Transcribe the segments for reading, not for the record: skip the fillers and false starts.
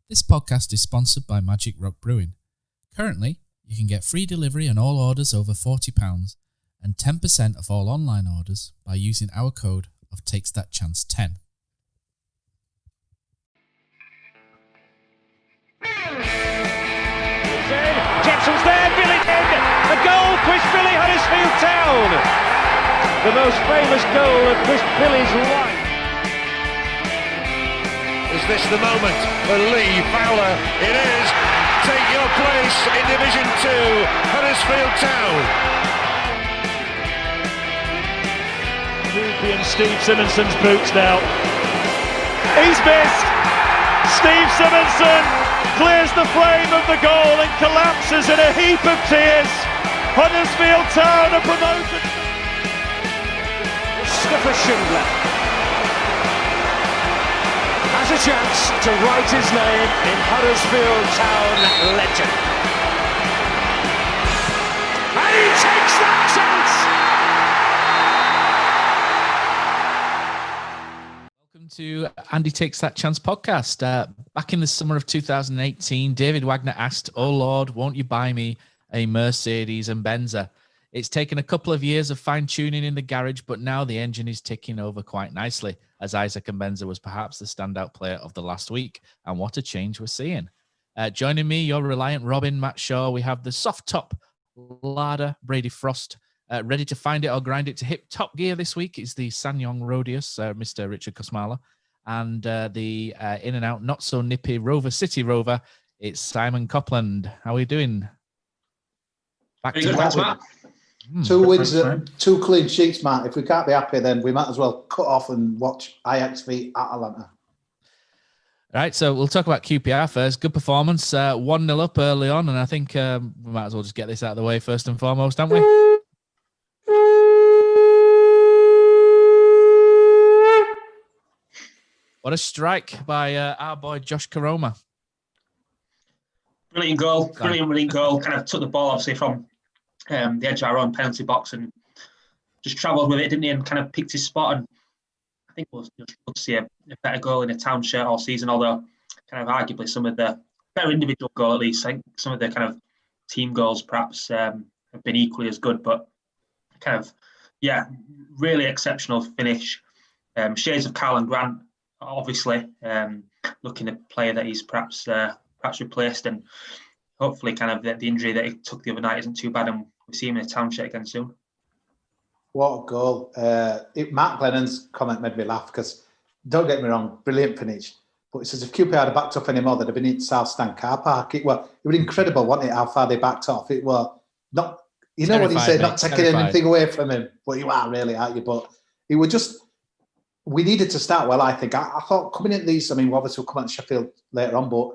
This podcast is sponsored by Magic Rock Brewing. Currently, you can get free delivery on all orders over £40 and 10% of all online orders by using our code of TakesThatChance10. Jepson's there, Billy in, a goal, Chris Billy, Huddersfield Town. The most famous goal of Chris Billy's life. Is this the moment for Lee Fowler? It is. Take your place in Division 2, Huddersfield Town. Ruby and Steve Simonson's boots now. He's missed. Steve Simonson clears the frame of the goal and collapses in a heap of tears. Huddersfield Town are promoted. Mustafa Schindler has a chance to write his name in Huddersfield Town legend. And he takes that chance! Welcome to Andy Takes That Chance podcast. Back in the summer of 2018, David Wagner asked, "Oh Lord, won't you buy me a Mercedes and Benza?" It's taken a couple of years of fine-tuning in the garage, but now the engine is ticking over quite nicely, as Isaac Mbenza was perhaps the standout player of the last week. And what a change we're seeing. Joining me, your reliant Robin, Matt Shaw. We have the soft-top ladder, Brady Frost. Ready to find it or grind it to hip top gear this week is the Sanyong Rodius, Mr. Richard Kosmala. And the in-and-out, not-so-nippy Rover City Rover, it's Simon Copland. How are we doing? Back to Matt. 2 wins, 2 clean sheets, Matt. If we can't be happy, then we might as well cut off and watch Ajax v Atalanta. Right, so we'll talk about QPR first. Good performance, 1-0 up early on, and I think we might as well just get this out of the way first and foremost, don't we? What a strike by our boy Josh Karoma. Brilliant goal. Kind of took the ball, obviously, from the edge of our own penalty box and just travelled with it, didn't he? And kind of picked his spot. And I think we'll see a better goal in a Town shirt all season, although kind of arguably some of the better individual goal, at least. I think some of the kind of team goals perhaps have been equally as good, but kind of, really exceptional finish. Shades of Carl and Grant, obviously, looking at a player that he's perhaps replaced, and hopefully kind of the injury that he took the other night isn't too bad, and we see him in a Town shirt again soon. What a goal. Matt Glennon's comment made me laugh because, don't get me wrong, brilliant finish. But it says if QPR had backed up anymore, they'd have been in South Stand car park. It was incredible, wasn't it, how far they backed off? It was not, you know what he said, not taking anything away from him. But you are really, aren't you? But it was just, we needed to start well, I think. I thought coming into these, obviously we'll come on to Sheffield later on, but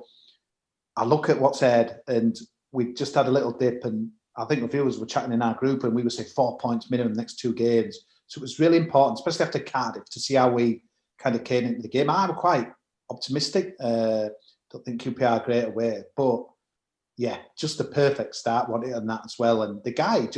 I look at what's ahead, and we just had a little dip, and I think the viewers were chatting in our group, and we were saying 4 points minimum next 2 games. So it was really important, especially after Cardiff, to see how we kind of came into the game. I'm quite optimistic. Don't think QPR are great away, but yeah, just the perfect start, wanted on that as well. And the guy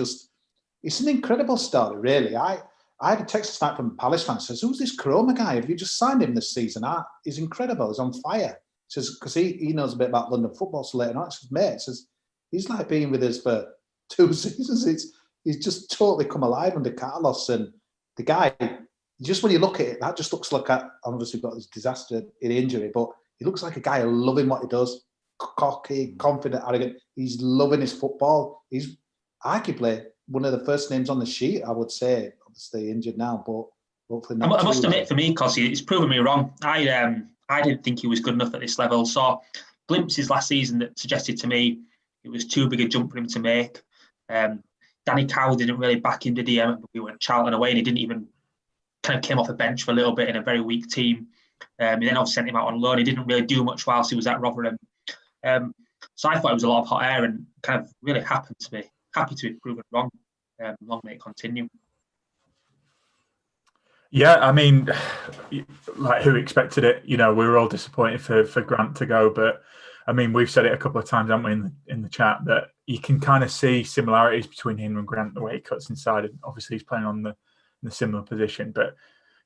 it's an incredible story, really. I had a text tonight from Palace fans says, "Who's this Chroma guy? Have you just signed him this season?" He's incredible. He's on fire. Says because he knows a bit about London football. So later on, it says, "Mate, says he's like being with us for 2 seasons. He's just totally come alive under Carlos." And the guy, just when you look at it, that just looks like obviously got this disaster in injury, but he looks like a guy loving what he does, cocky, confident, arrogant. He's loving his football. He's arguably one of the first names on the sheet, I would say. Obviously injured now, but hopefully not. I must admit, for me, Kosi, it's proven me wrong. I didn't think he was good enough at this level. Saw glimpses last season that suggested to me it was too big a jump for him to make. Danny Cowell didn't really back him, did he? We went Charlton away, and he didn't even kind of came off the bench for a little bit in a very weak team. He then obviously sent him out on loan. He didn't really do much whilst he was at Rotherham. So I thought it was a lot of hot air, and kind of really happy to be proven wrong. Long may it continue. Yeah, I mean, like who expected it? We were all disappointed for Grant to go, but I mean, we've said it a couple of times, haven't we, in the chat, that you can kind of see similarities between him and Grant, the way he cuts inside, and obviously he's playing in the similar position. But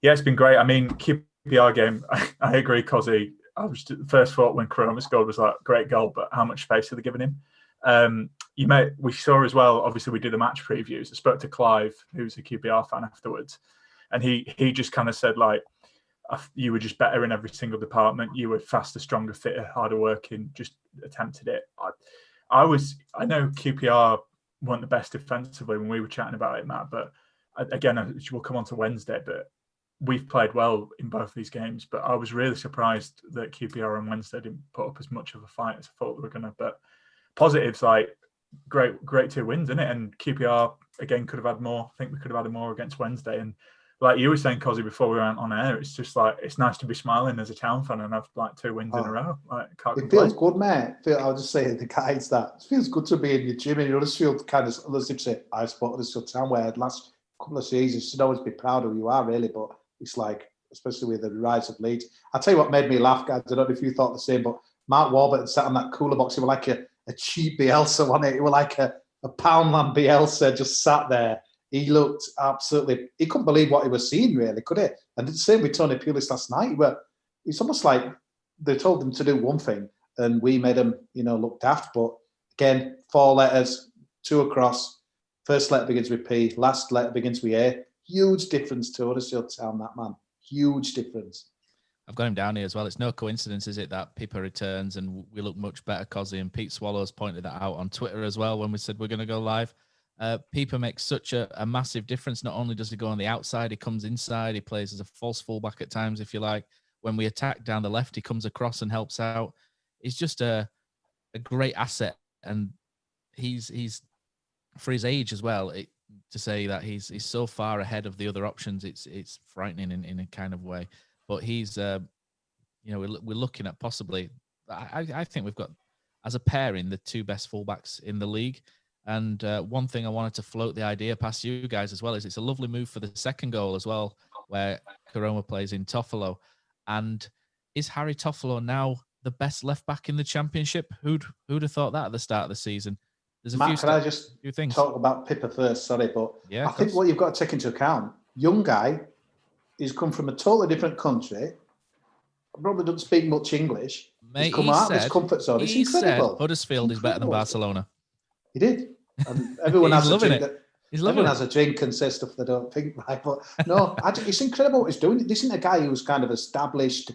yeah, it's been great. I mean, QPR game, I agree, Kosi. the first thought when Koroma scored was like, great goal, but how much space are they giving him? We saw as well, obviously we did the match previews. I spoke to Clive, who's a QPR fan afterwards, and he just kind of said like, you were just better in every single department. You were faster, stronger, fitter, harder working, just attempted it. I know QPR weren't the best defensively when we were chatting about it, Matt, but again, we'll come on to Wednesday, but we've played well in both these games. But I was really surprised that QPR on Wednesday didn't put up as much of a fight as I thought they were going to. But positives, like great 2 wins, isn't it? And QPR, again, could have had more. I think we could have had more against Wednesday. And like you were saying, Kosi, before we went on air, it's just like, it's nice to be smiling as a Town fan and have like 2 wins in a row. Like, it feels good, mate. I'll just say the guys that it feels good to be in your gym, and you just feel kind of, as if say, I spotted this Town where the last couple of seasons, you should always be proud of who you are, really. But it's like, especially with the rise of Leeds. I'll tell you what made me laugh, guys. I don't know if you thought the same, but Mark Warburton sat on that cooler box. He was like a cheap Bielsa, wasn't it? He was like a Poundland Bielsa, just sat there. He looked absolutely, he couldn't believe what he was seeing, really, could he? And the same with Tony Pulis last night. It's almost like they told him to do one thing and we made him, look daft. But again, 4 letters, 2 across. First letter begins with P, last letter begins with A. Huge difference to Huddersfield Town, that man. Huge difference. I've got him down here as well. It's no coincidence, is it, that Pippa returns and we look much better, Kosi, and Pete Swallows pointed that out on Twitter as well when we said we're going to go live. Pippa makes such a massive difference. Not only does he go on the outside, he comes inside. He plays as a false fullback at times, if you like. When we attack down the left, he comes across and helps out. He's just a great asset, and he's for his age as well. To say that he's so far ahead of the other options, it's frightening in a kind of way. But he's, we're looking at possibly. I think we've got, as a pairing, the 2 best fullbacks in the league. And one thing I wanted to float the idea past you guys as well is it's a lovely move for the second goal as well, where Koroma plays in Toffolo. And is Harry Toffolo now the best left back in the Championship? Who'd have thought that at the start of the season? There's a Matt, few. can I just things. talk about Pippa first? Sorry, but yeah, I think what you've got to take into account, young guy, he's come from a totally different country. Probably doesn't speak much English. Mate, he's come out of his comfort zone. It's incredible. Said Huddersfield is better than Barcelona. He did. And everyone has a drink. Everyone has a drink and says stuff they don't think right. But no, it's incredible what he's doing. This isn't a guy who's kind of established,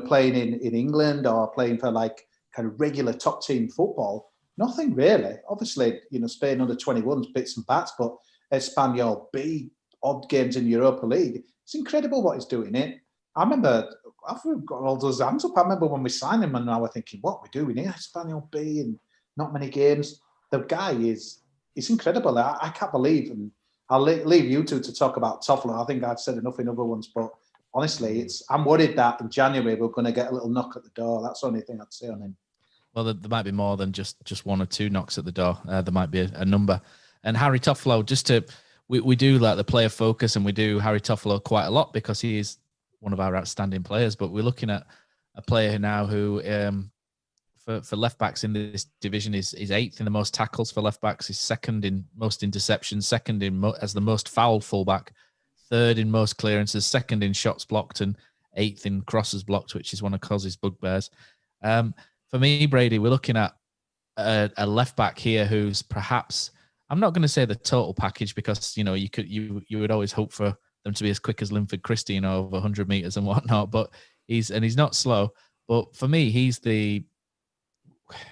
playing in England or playing for like kind of regular top team football. Nothing really. Obviously, Spain under 21s, bits and bats, but Espanyol B, odd games in Europa League. It's incredible what he's doing. I remember, I've got all those hands up. I remember when we signed him and I was thinking, what are we doing here? Espanyol B and not many games. The guy it's incredible. I can't believe, and I'll leave you two to talk about Toffolo. I think I've said enough in other ones, but honestly, I'm worried that in January we're going to get a little knock at the door. That's the only thing I'd say on him. Well, there might be more than just 1 or 2 knocks at the door. There might be a number. And Harry Toffolo, we do like the player focus, and we do Harry Toffolo quite a lot because he is one of our outstanding players. But we're looking at a player now who, for left backs in this division, is 8th in the most tackles for left backs. He's 2nd in most interceptions, 2nd as the most fouled fullback, 3rd in most clearances, 2nd in shots blocked, and 8th in crosses blocked, which is one of Cos's bugbears. For me, Brady, we're looking at a left back here who's perhaps, I'm not going to say the total package because you would always hope for them to be as quick as Linford Christie, over 100 meters and whatnot. But he's not slow. But for me, he's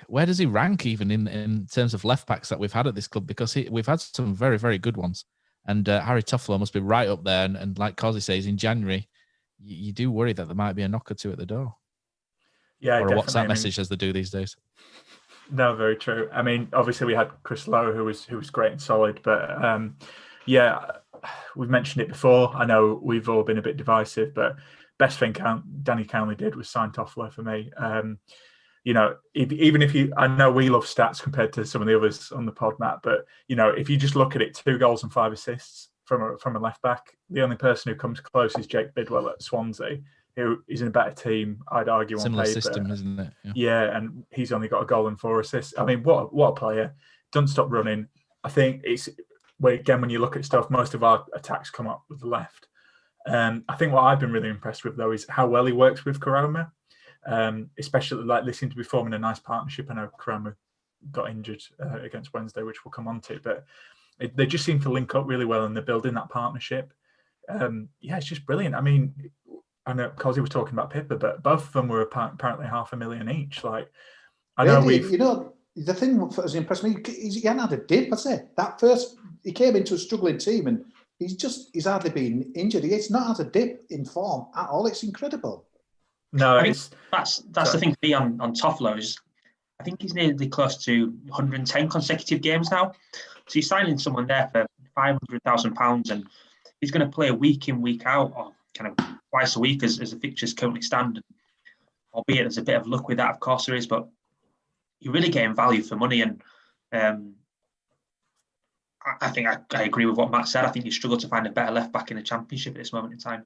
where does he rank even in terms of left backs that we've had at this club? Because we've had some very, very good ones, and Harry Toffolo must be right up there. And like Kosi says, in January, you do worry that there might be a knock or 2 at the door. Yeah, or a WhatsApp message as they do these days. No, very true. I mean, obviously we had Chris Lowe, who was great and solid, but we've mentioned it before. I know we've all been a bit divisive, but best thing Danny Cowley did was sign Toffolo for me. Even if I know we love stats compared to some of the others on the pod, Matt, but if you just look at it, 2 goals and 5 assists from a left back, the only person who comes close is Jake Bidwell at Swansea, who is in a better team, I'd argue. Similar on paper. System, isn't it? Yeah, and he's only got a goal and 4 assists. I mean, what a player. Doesn't stop running. I think it's, when you look at stuff, most of our attacks come up with the left. I think what I've been really impressed with, though, is how well he works with Koroma. especially like they seem to be forming a nice partnership. I know Kramer got injured against Wednesday, which we'll come on to, but they just seem to link up really well, and they're building that partnership. It's just brilliant. I mean, I know Kosi was talking about Pippa, but both of them were apparently $500,000 each. Like, I know the thing that has impressed me, he hadn't had a dip, has he? That first, he came into a struggling team and he's hardly been injured. He's not had a dip in form at all. It's incredible. No, I think that's the thing for me on Toffolo is I think he's nearly close to 110 consecutive games now. So you're signing someone there for £500,000 and he's going to play week in, week out, or kind of twice a week as the fixtures currently stand. Albeit there's a bit of luck with that, of course there is, but you're really getting value for money. And I think I agree with what Matt said. I think you struggle to find a better left back in the Championship at this moment in time.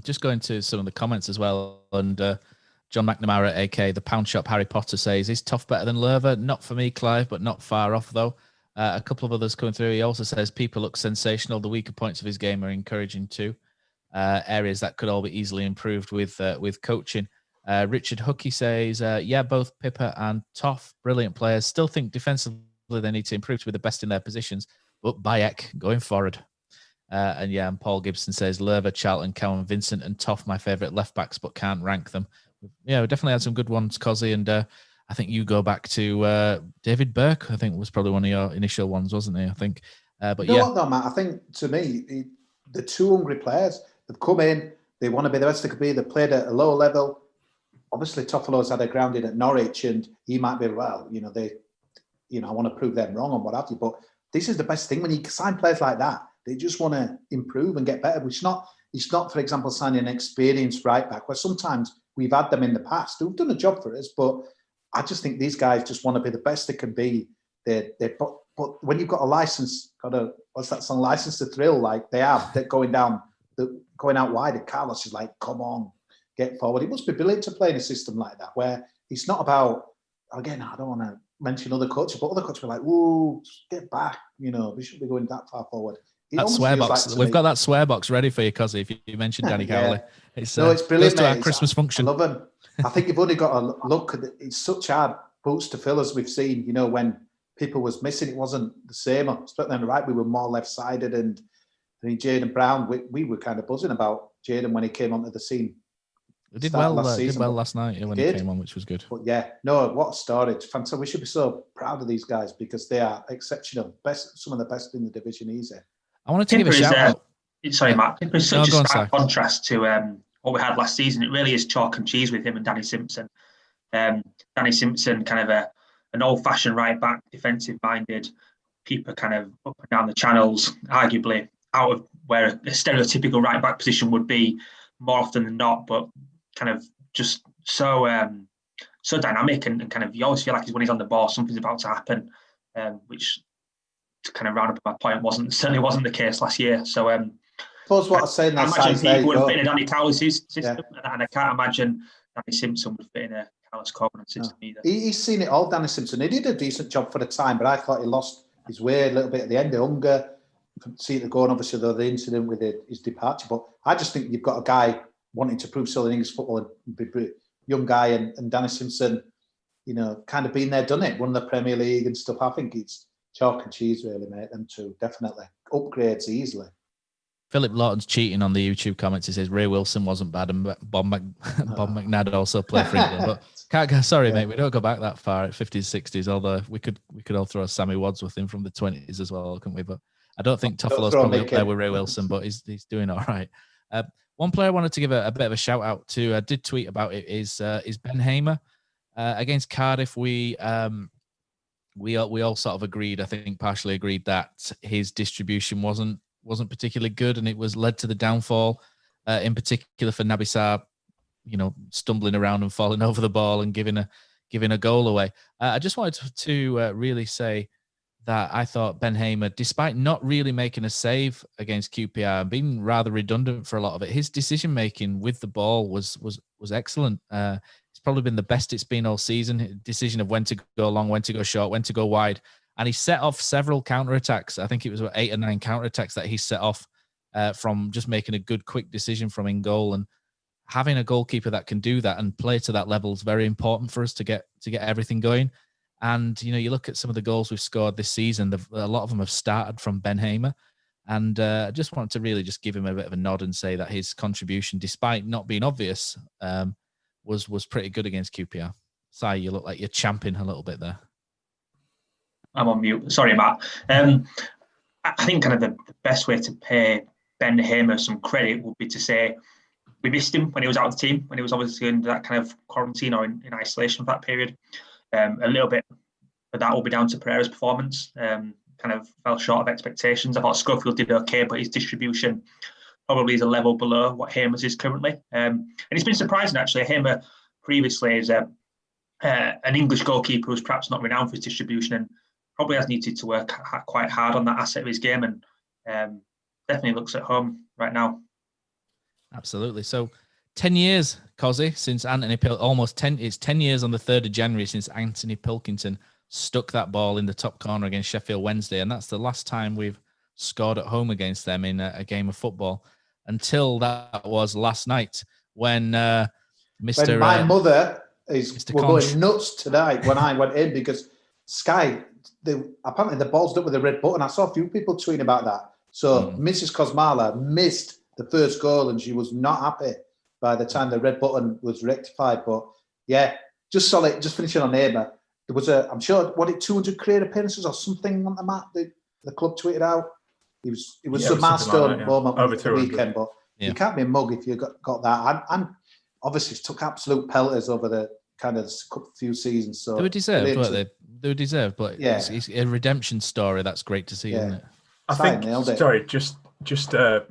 Just going to some of the comments as well. And John McNamara, aka the Pound Shop Harry Potter, says, is Toff better than Lerver? Not for me, Clive, but not far off though. A couple of others coming through. He also says people look sensational. The weaker points of his game are encouraging too. Areas that could all be easily improved with coaching. Richard Hookie says, both Pippa and Toff, brilliant players. Still think defensively they need to improve to be the best in their positions, but Bayek going forward. And Paul Gibson says, Lerver, Charlton, Cowan, Vincent and Toff, my favourite left backs, but can't rank them. Yeah, we definitely had some good ones, Kosi, and I think you go back to David Burke, I think was probably one of your initial ones, wasn't he? I think. But you know what though, Matt? I think to me, the two hungry players, they've come in, they want to be the best they could be, they played at a lower level. Obviously, Toffolo's had a grounding at Norwich and he might be, I want to prove them wrong and what have you. But this is the best thing when you sign players like that. They just want to improve and get better. It's not, for example, signing an experienced right back, where sometimes we've had them in the past who've done a job for us, but I just think these guys just want to be the best they can be. But when you've got a license, what's that song? License to Thrill, like they have, they're going out wide. And Carlos is like, come on, get forward. It must be brilliant to play in a system like that, where it's not about, again, I don't want to mention other coaches, but other coaches are like, whoa, get back, we shouldn't be going that far forward. That swear box. We've got that swear box ready for you, Kosi, if you mentioned Danny Cowley. It's brilliant, to mate. Our Christmas function. I love him. I think you've only got to look at it. It's such hard boots to fill, as we've seen, when people was missing, it wasn't the same. Especially on the right, we were more left-sided, and I mean, Jayden Brown, we were kind of buzzing about Jayden when he came onto the scene. He did well last night when he came on, which was good. But what a story. It's fantastic. We should be so proud of these guys because they are exceptional. Some of the best in the division, easy. I wanted to give a shout out. Sorry, Matt. Pippa is such a stark contrast to what we had last season. It really is chalk and cheese with him and Danny Simpson. Danny Simpson, kind of an old-fashioned right-back, defensive-minded, Pippa kind of up and down the channels, arguably out of where a stereotypical right-back position would be more often than not, but kind of just so dynamic and kind of you always feel like when he's on the ball, something's about to happen, which to kind of round up my point certainly wasn't the case last year. So I suppose what I was saying, that I imagine people would fit in Danny Cowley's system, and I can't imagine Danny Simpson would fit in a Carlos Covenant system either. He's seen it all, Danny Simpson. He did a decent job for the time, but I thought he lost his way a little bit at the end. The hunger, see it going. Obviously, the incident with his departure, but I just think you've got a guy wanting to prove something in English football and be a young guy, and Danny Simpson, kind of been there, done it, won the Premier League and stuff. I think it's chalk and cheese, really, mate. Them two definitely upgrades easily. Philip Lawton's cheating on the YouTube comments. He says Ray Wilson wasn't bad, and Bob McNabb also played for England. But sorry, mate, we don't go back that far at 50s, 60s. Although we could all throw Sammy Wadsworth in from the 20s as well, couldn't we? But I don't think Toffolo's probably up there with Ray Wilson, but he's doing all right. One player I wanted to give a bit of a shout out to, I did tweet about it, is Ben Hamer. Against Cardiff, we all sort of agreed, I think partially agreed, that his distribution wasn't particularly good, and it was led to the downfall, in particular for Naby Sarr, stumbling around and falling over the ball and giving a goal away. I just wanted to really say that I thought Ben Hamer, despite not really making a save against QPR and being rather redundant for a lot of it, his decision making with the ball was excellent. It's probably been the best it's been all season. Decision of when to go long, when to go short, when to go wide, and he set off several counterattacks. I think it was 8 or 9 counterattacks that he set off from just making a good, quick decision from in goal. And having a goalkeeper that can do that and play to that level is very important for us to get everything going. And, you look at some of the goals we've scored this season, a lot of them have started from Ben Hamer. And I just wanted to really just give him a bit of a nod and say that his contribution, despite not being obvious, was pretty good against QPR. Si, you look like you're champing a little bit there. I'm on mute. Sorry, Matt. I think kind of the best way to pay Ben Hamer some credit would be to say we missed him when he was out of the team, when he was obviously in that kind of quarantine or in isolation for that period. A little bit, but that will be down to Pereira's performance. Kind of fell short of expectations. I thought Schofield did okay, but his distribution probably is a level below what Hamer's is currently. And it's been surprising, actually. Hamer previously is an English goalkeeper who's perhaps not renowned for his distribution and probably has needed to work quite hard on that asset of his game, and definitely looks at home right now. Absolutely. So 10 years, Kosi, since it's 10 years on the 3rd of January since Anthony Pilkington stuck that ball in the top corner against Sheffield Wednesday. And that's the last time we've scored at home against them in a game of football, until that was last night when my mother is Mr. we're Conch. going nuts tonight when I went in because Sky, apparently the ball's up with a red button. I saw a few people tweeting about that. So Mrs. Kosmala missed the first goal and she was not happy by the time the red button was rectified. But yeah, just finishing on Hamer. There was I'm sure, 200 career appearances or something on the map the club tweeted out. It was a milestone moment over the weekend, but you can't be a mug if you got that. And obviously took absolute pelters over the kind of few seasons. So they were deserved, weren't they? They were deserved, but yeah, it's a redemption story. That's great to see, isn't it? I think. Sorry, just to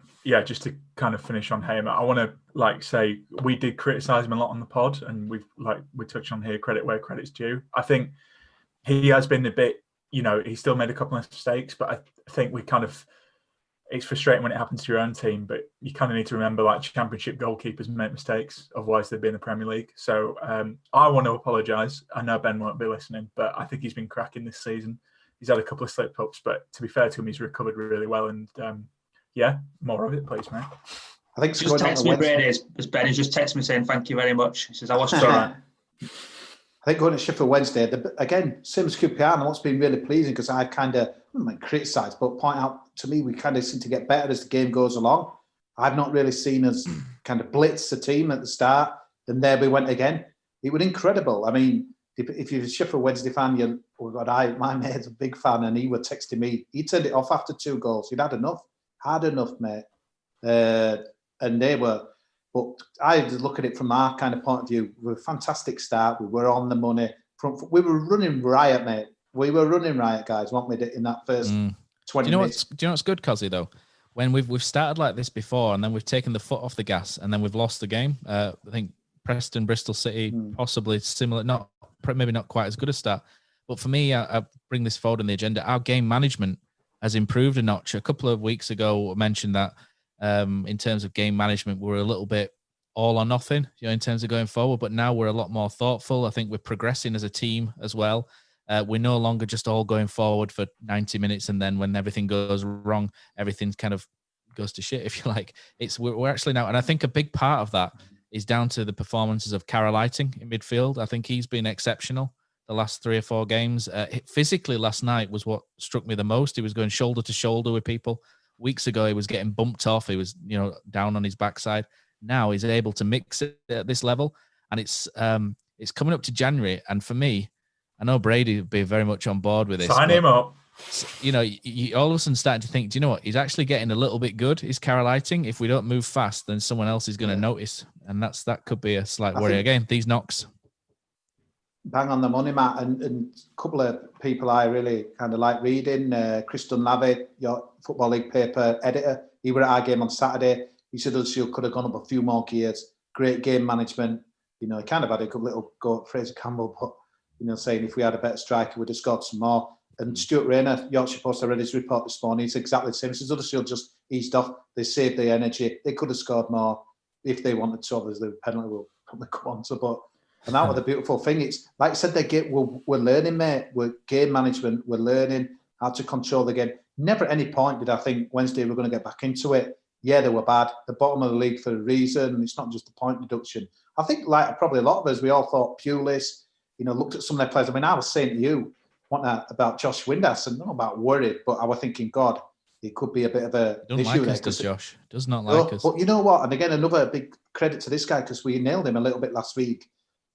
kind of finish on Hamer. I want to say we did criticise him a lot on the pod, and we touched on here credit where credit's due. I think he has been a bit, he still made a couple of mistakes, but I think it's frustrating when it happens to your own team, but you kind of need to remember championship goalkeepers make mistakes, otherwise they'd be in the Premier League. So I want to apologise. I know Ben won't be listening, but I think he's been cracking this season. He's had a couple of slip-ups, but to be fair to him, he's recovered really well. And more of it, please, mate. I think just text me, Brady, as Ben has just texted me saying thank you very much. He says, I watched it all right. I think going to Sheffield Wednesday, again, same as QPR, and what's been really pleasing, because I kind of, criticise, but point out to me, we kind of seem to get better as the game goes along. I've not really seen us kind of blitz the team at the start, and there we went again. It was incredible. I mean, if you're a Sheffield Wednesday fan, my mate's a big fan, and he was texting me. He turned it off after 2 goals. He'd had enough, mate. And they were, but I look at it from our kind of point of view. We were a fantastic start. We were on the money. We were running riot, mate. We were running riot, guys, weren't we, in that first 20 minutes? Do you know what's good, Kosi, though? When we've started like this before, and then we've taken the foot off the gas, and then we've lost the game. I think Preston, Bristol City, possibly similar, maybe not quite as good a start. But for me, I bring this forward on the agenda. Our game management has improved a notch. A couple of weeks ago, I mentioned that in terms of game management, we're a little bit all or nothing, in terms of going forward. But now we're a lot more thoughtful. I think we're progressing as a team as well. We're no longer just all going forward for 90 minutes, and then when everything goes wrong, everything kind of goes to shit, if you like. We're actually now, and I think a big part of that is down to the performances of Carol Lighting in midfield. I think he's been exceptional the last 3 or 4 games. Physically, last night was what struck me the most. He was going shoulder to shoulder with people. Weeks ago, he was getting bumped off. He was, down on his backside. Now he's able to mix it at this level, and it's coming up to January. And for me, I know Brady would be very much on board with this. Sign him up. You all of a sudden starting to think, do you know what? He's actually getting a little bit good. Is Carol Lighting. If we don't move fast, then someone else is going to notice, and that could be a slight worry. Again, these knocks. Bang on the money, Matt, and a couple of people I really kind of like reading. Chris Dunlavy, your Football League paper editor, he were at our game on Saturday. He said Huddersfield could have gone up a few more gears. Great game management. He kind of had a good little go at Fraser Campbell, but saying if we had a better striker, we'd have scored some more. And Stuart Rayner, Yorkshire Post, I read his report this morning. He's exactly the same. He says Huddersfield just eased off. They saved the energy. They could have scored more if they wanted to. Obviously, the penalty will probably come on to, but. And that was the beautiful thing. It's like I said, we're learning, mate. We're game management. We're learning how to control the game. Never at any point did I think Wednesday we're going to get back into it. yeah, they were bad. The bottom of the league for a reason. It's not just the point deduction. I think, like probably a lot of us, we all thought Pulis, looked at some of their players. I mean, I was saying to you about Josh Windass, and not about worried, but I was thinking, God, it could be a bit of an issue. Like us, does Josh? Does not like us. But you know what? And again, another big credit to this guy, because we nailed him a little bit last week.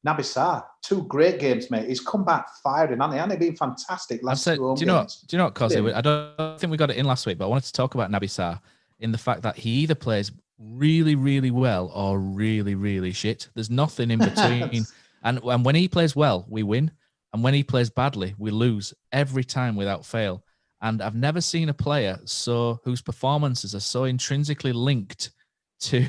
Naby Sarr, 2 great games, mate. He's come back firing, hasn't he? Been fantastic last 2 home games. Do you know what, Kosi? I don't think we got it in last week, but I wanted to talk about Naby Sarr in the fact that he either plays really, really well or really, really shit. There's nothing in between. and when he plays well, we win. And when he plays badly, we lose every time without fail. And I've never seen a player whose performances are so intrinsically linked to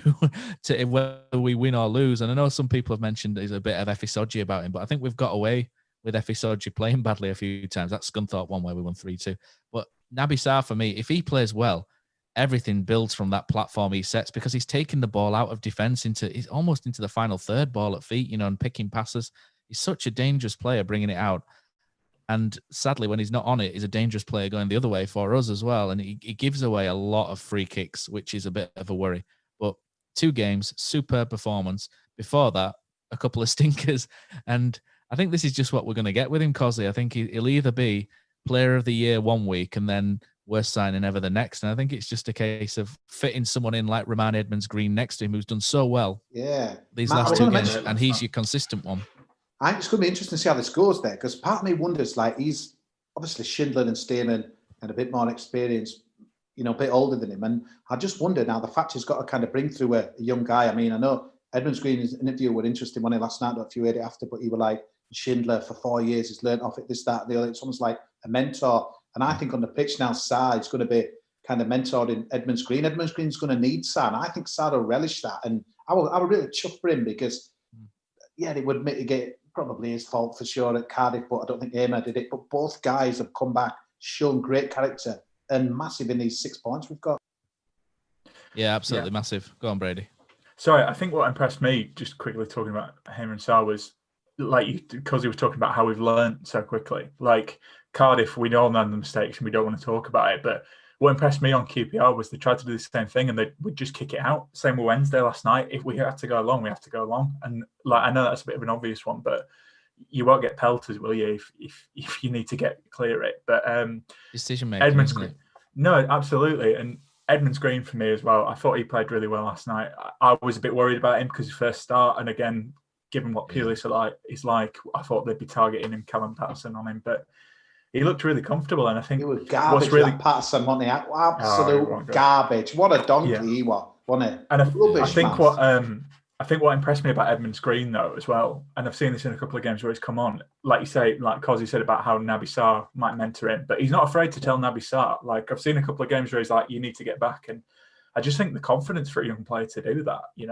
whether we win or lose. And I know some people have mentioned there's a bit of Efisodji about him, but I think we've got away with Efisodji playing badly a few times. That Scunthorpe one where we won 3-2. But Naby Sarr, for me, if he plays well, everything builds from that platform he sets, because he's taking the ball out of defence he's almost into the final third, ball at feet, and picking passes. He's such a dangerous player bringing it out. And sadly, when he's not on it, he's a dangerous player going the other way for us as well. And he gives away a lot of free kicks, which is a bit of a worry. But 2 games, superb performance. Before that, a couple of stinkers. And I think this is just what we're going to get with him, Kosi. I think he'll either be player of the year one week and then worst signing ever the next. And I think it's just a case of fitting someone in like Roman Edmonds-Green next to him, who's done so well these last 2 games. And he's your consistent one. I think it's going to be interesting to see how this goes there, because part of me wonders, like, he's obviously Schindler and Stearman and a bit more experience, a bit older than him. And I just wonder now, the fact he's got to kind of bring through a young guy. I mean, I know Edmonds-Green's interview were interesting one last night, I don't know if you heard it after, but he was like, Schindler for 4 years, he's learned off it, this, that, the other. It's almost like a mentor. And I think on the pitch now, Sarr is going to be kind of mentored in Edmonds-Green. Edmonds-Green's going to need Sarr. And I think Sarr will relish that. And I would really chuff for him, because, it would mitigate probably his fault for sure at Cardiff, but I don't think Emma did it. But both guys have come back, shown great character, and massive in these 6 points we've got. Yeah, absolutely massive. Go on, Brady. Sorry, I think what impressed me, just quickly talking about him and Sarr, was because he was talking about how we've learned so quickly. Like Cardiff, we all know the mistakes and we don't want to talk about it. But what impressed me on QPR was they tried to do the same thing and they would just kick it out. Same with Wednesday last night. If we had to go long, we have to go long. And I know that's a bit of an obvious one, but you won't get pelters, will you? If you need to get clear it. But decision making. Edmonds-Green, no, absolutely. And Edmonds-Green for me as well. I thought he played really well last night. I was a bit worried about him because his first start, and again, given what Pulis is like, I thought they'd be targeting him, Callum Patterson on him, but he looked really comfortable. And I think he was garbage. That Patterson, wasn't he? Absolute garbage. What a donkey he was, wasn't he? And I think what impressed me about Edmonds-Green though as well, and I've seen this in a couple of games where he's come on, like you say, like Kosi said about how Naby Sarr might mentor him, but he's not afraid to tell Naby Sarr. Like I've seen a couple of games where he's like, "You need to get back," and I just think the confidence for a young player to do that, he's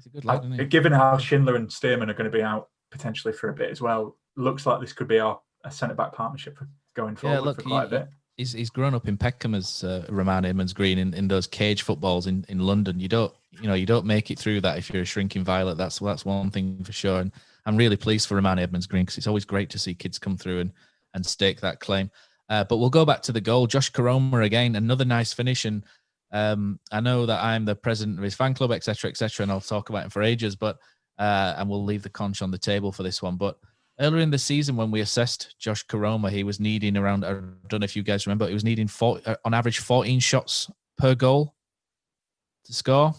a good lad, isn't he? Given how Schindler and Stearman are going to be out potentially for a bit as well, looks like this could be a centre-back partnership for going forward for quite a bit. He's grown up in Peckham as Roman Edmonds-Green in those cage footballs in London. You don't make it through that if you're a shrinking violet. That's one thing for sure. And I'm really pleased for Roman Edmonds-Green because it's always great to see kids come through and stake that claim. But we'll go back to the goal. Josh Koroma again, another nice finish. And I know that I'm the president of his fan club, etc., and I'll talk about him for ages. But and we'll leave the conch on the table for this one. But earlier in the season, when we assessed Josh Koroma, he was needing around, I don't know if you guys remember, he was needing on average 14 shots per goal to score.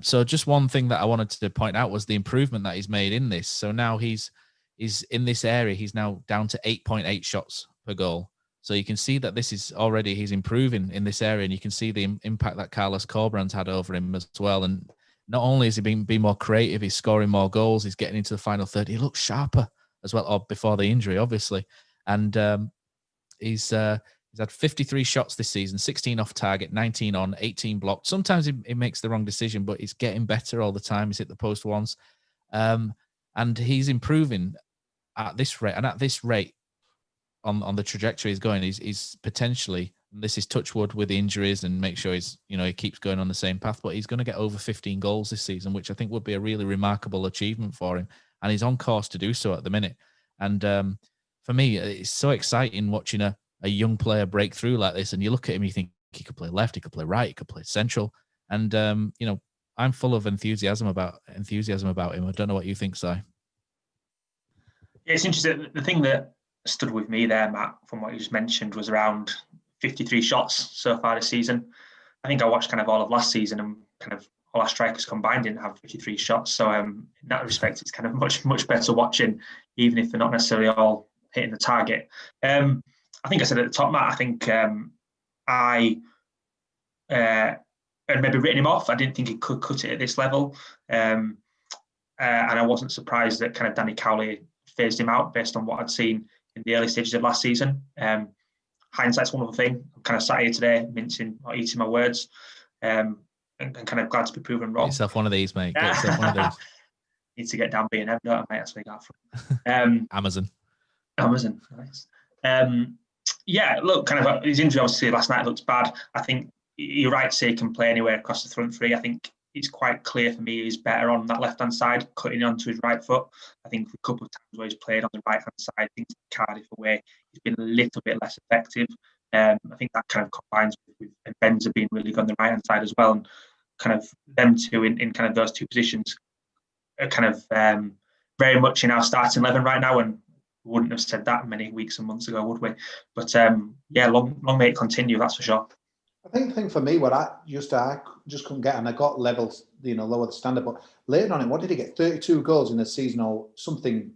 So just one thing that I wanted to point out was the improvement that he's made in this. So now he's in this area, he's now down to 8.8 shots per goal. So you can see that he's improving in this area, and you can see the impact that Carlos Corbrand's had over him as well. And not only has he been more creative, he's scoring more goals, he's getting into the final third. He looks sharper as well, or before the injury, obviously. And he's had 53 shots this season, 16 off target, 19 on, 18 blocked. Sometimes he makes the wrong decision, but he's getting better all the time. He's hit the post once. And he's improving at this rate. And at this rate, on the trajectory he's going, he's potentially, this is touch wood with injuries and make sure he keeps going on the same path, but he's going to get over 15 goals this season, which I think would be a really remarkable achievement for him. And he's on course to do so at the minute. And for me, it's so exciting watching a young player break through like this. And you look at him, you think he could play left, he could play right, he could play central. And I'm full of enthusiasm about him. I don't know what you think, Si. Yeah, it's interesting. The thing that stood with me there, Matt, from what you just mentioned, was around 53 shots so far this season. I think I watched kind of all of last season, and kind of all our strikers combined didn't have 53 shots. So in that respect, it's kind of much better watching, even if they're not necessarily all hitting the target. I think I said at the top, Matt, I think I had maybe written him off. I didn't think he could cut it at this level. And I wasn't surprised that kind of Danny Cowley phased him out based on what I'd seen in the early stages of last season. Hindsight's one other thing. I'm kind of sat here today, mincing or eating my words, and kind of glad to be proven wrong. Get yourself one of these, mate. Get yourself one of these. Need to get down B&M, don't I, mate? That's where I got from. Amazon, nice. Yeah, look, kind of his injury obviously last night looked bad. I think you're right to say he can play anywhere across the front three. I think it's quite clear for me he's better on that left-hand side, cutting onto his right foot. I think a couple of times where he's played on the right-hand side, things like Cardiff away, he's been a little bit less effective. I think that kind of combines with Benza being really good on the right-hand side as well. And kind of them two in kind of those two positions are kind of very much in our starting 11 right now, and we wouldn't have said that many weeks and months ago, would we? But long may it continue, that's for sure. I think the thing for me, what I just couldn't get, and I got levels, lower the standard, but later on, what did he get? 32 goals in a season or something,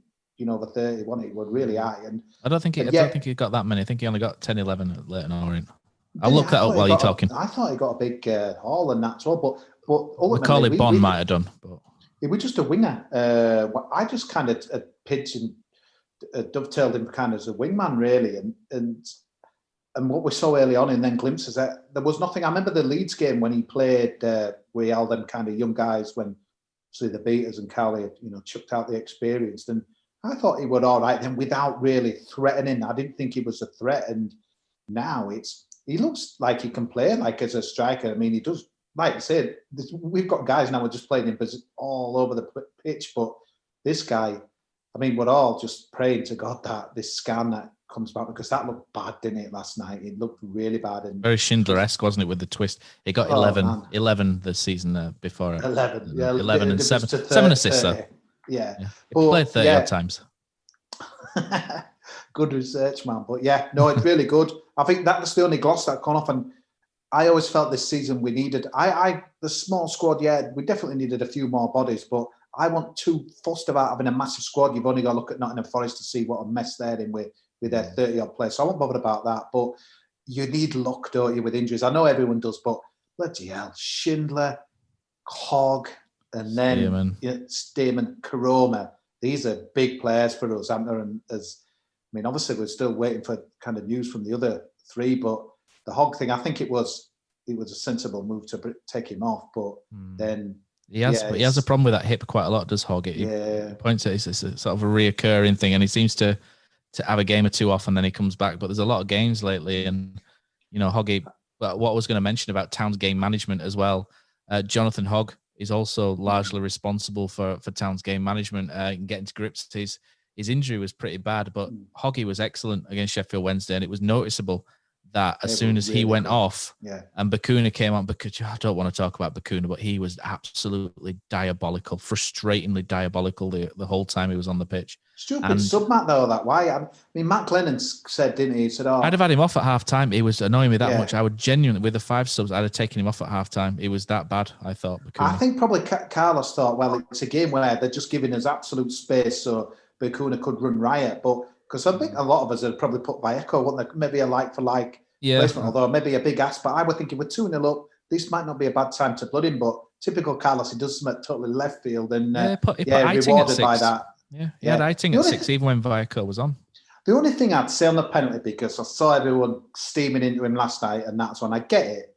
over 30, wasn't he? Was really high. And I don't think he got that many. I think he only got 10, 11 at Leighton Orient. I'll look that up while you're talking. I thought he got a big haul and that as well, but Macaulay Bonne might have done. But he was just a winger. I just kind of pitched and dovetailed him kind of as a wingman, really, and what we saw early on, and then glimpses that there was nothing. I remember the Leeds game when he played with all them kind of young guys when, say, the Beaters and Cowley had, chucked out the experienced, and I thought he would all right then without really threatening. I didn't think he was a threat, and now he looks like he can play like as a striker. I mean, he does. Like I said, we've got guys now who are just playing him all over the pitch, but this guy, I mean, we're all just praying to God that this scan that comes back, because that looked bad, didn't it, last night? It looked really bad. And very Schindler-esque, wasn't it, with the twist? He got 11 the season before. 11, yeah. 11 and 7 assists, though. Yeah. He played 30 odd times. Good research, man. But yeah, no, it's really good. I think that's the only gloss that gone off. And I always felt this season we needed, the small squad, we definitely needed a few more bodies, but I want too fussed about having a massive squad. You've only got to look at Nottingham Forest to see what a mess they're in with their 30-odd players. So I won't bother about that. But you need luck, don't you, with injuries? I know everyone does, but bloody hell, Schindler, Hogg, and then Stearman, Karoma. These are big players for us, aren't there? And obviously we're still waiting for kind of news from the other three, but the Hogg thing, I think it was a sensible move to take him off, but then he has a problem with that hip quite a lot, does Hogg? He points at it's a sort of a reoccurring thing, and he seems to have a game or two off and then he comes back. But there's a lot of games lately, and Hoggy. But what I was going to mention about Town's game management as well, Jonathan Hogg is also largely responsible for Town's game management and getting to grips. His injury was pretty bad, but Hoggy was excellent against Sheffield Wednesday, and it was noticeable that as soon as he went off and Bakuna came on, because I don't want to talk about Bakuna, but he was absolutely diabolical, frustratingly diabolical the whole time he was on the pitch. Stupid sub, Matt, though, that why. I mean, Matt Glennon said, didn't he? He said, I'd have had him off at half time. He was annoying me that much. I would genuinely, with the 5 subs, I'd have taken him off at half time. He was that bad, I thought. Bakuna. I think probably Carlos thought, well, it's a game where they're just giving us absolute space so Bakuna could run riot. But because I think a lot of us had probably put Vallejo, wouldn't they? Maybe a like-for-like placement, although maybe a big ask. But I would think if we're 2-0 up, this might not be a bad time to blood him. But typical Carlos, he does something totally left field, and rewarded by that. Yeah, he had Eiting at 6, even when Vallejo was on. The only thing I'd say on the penalty, because I saw everyone steaming into him last night, and that's when I get it.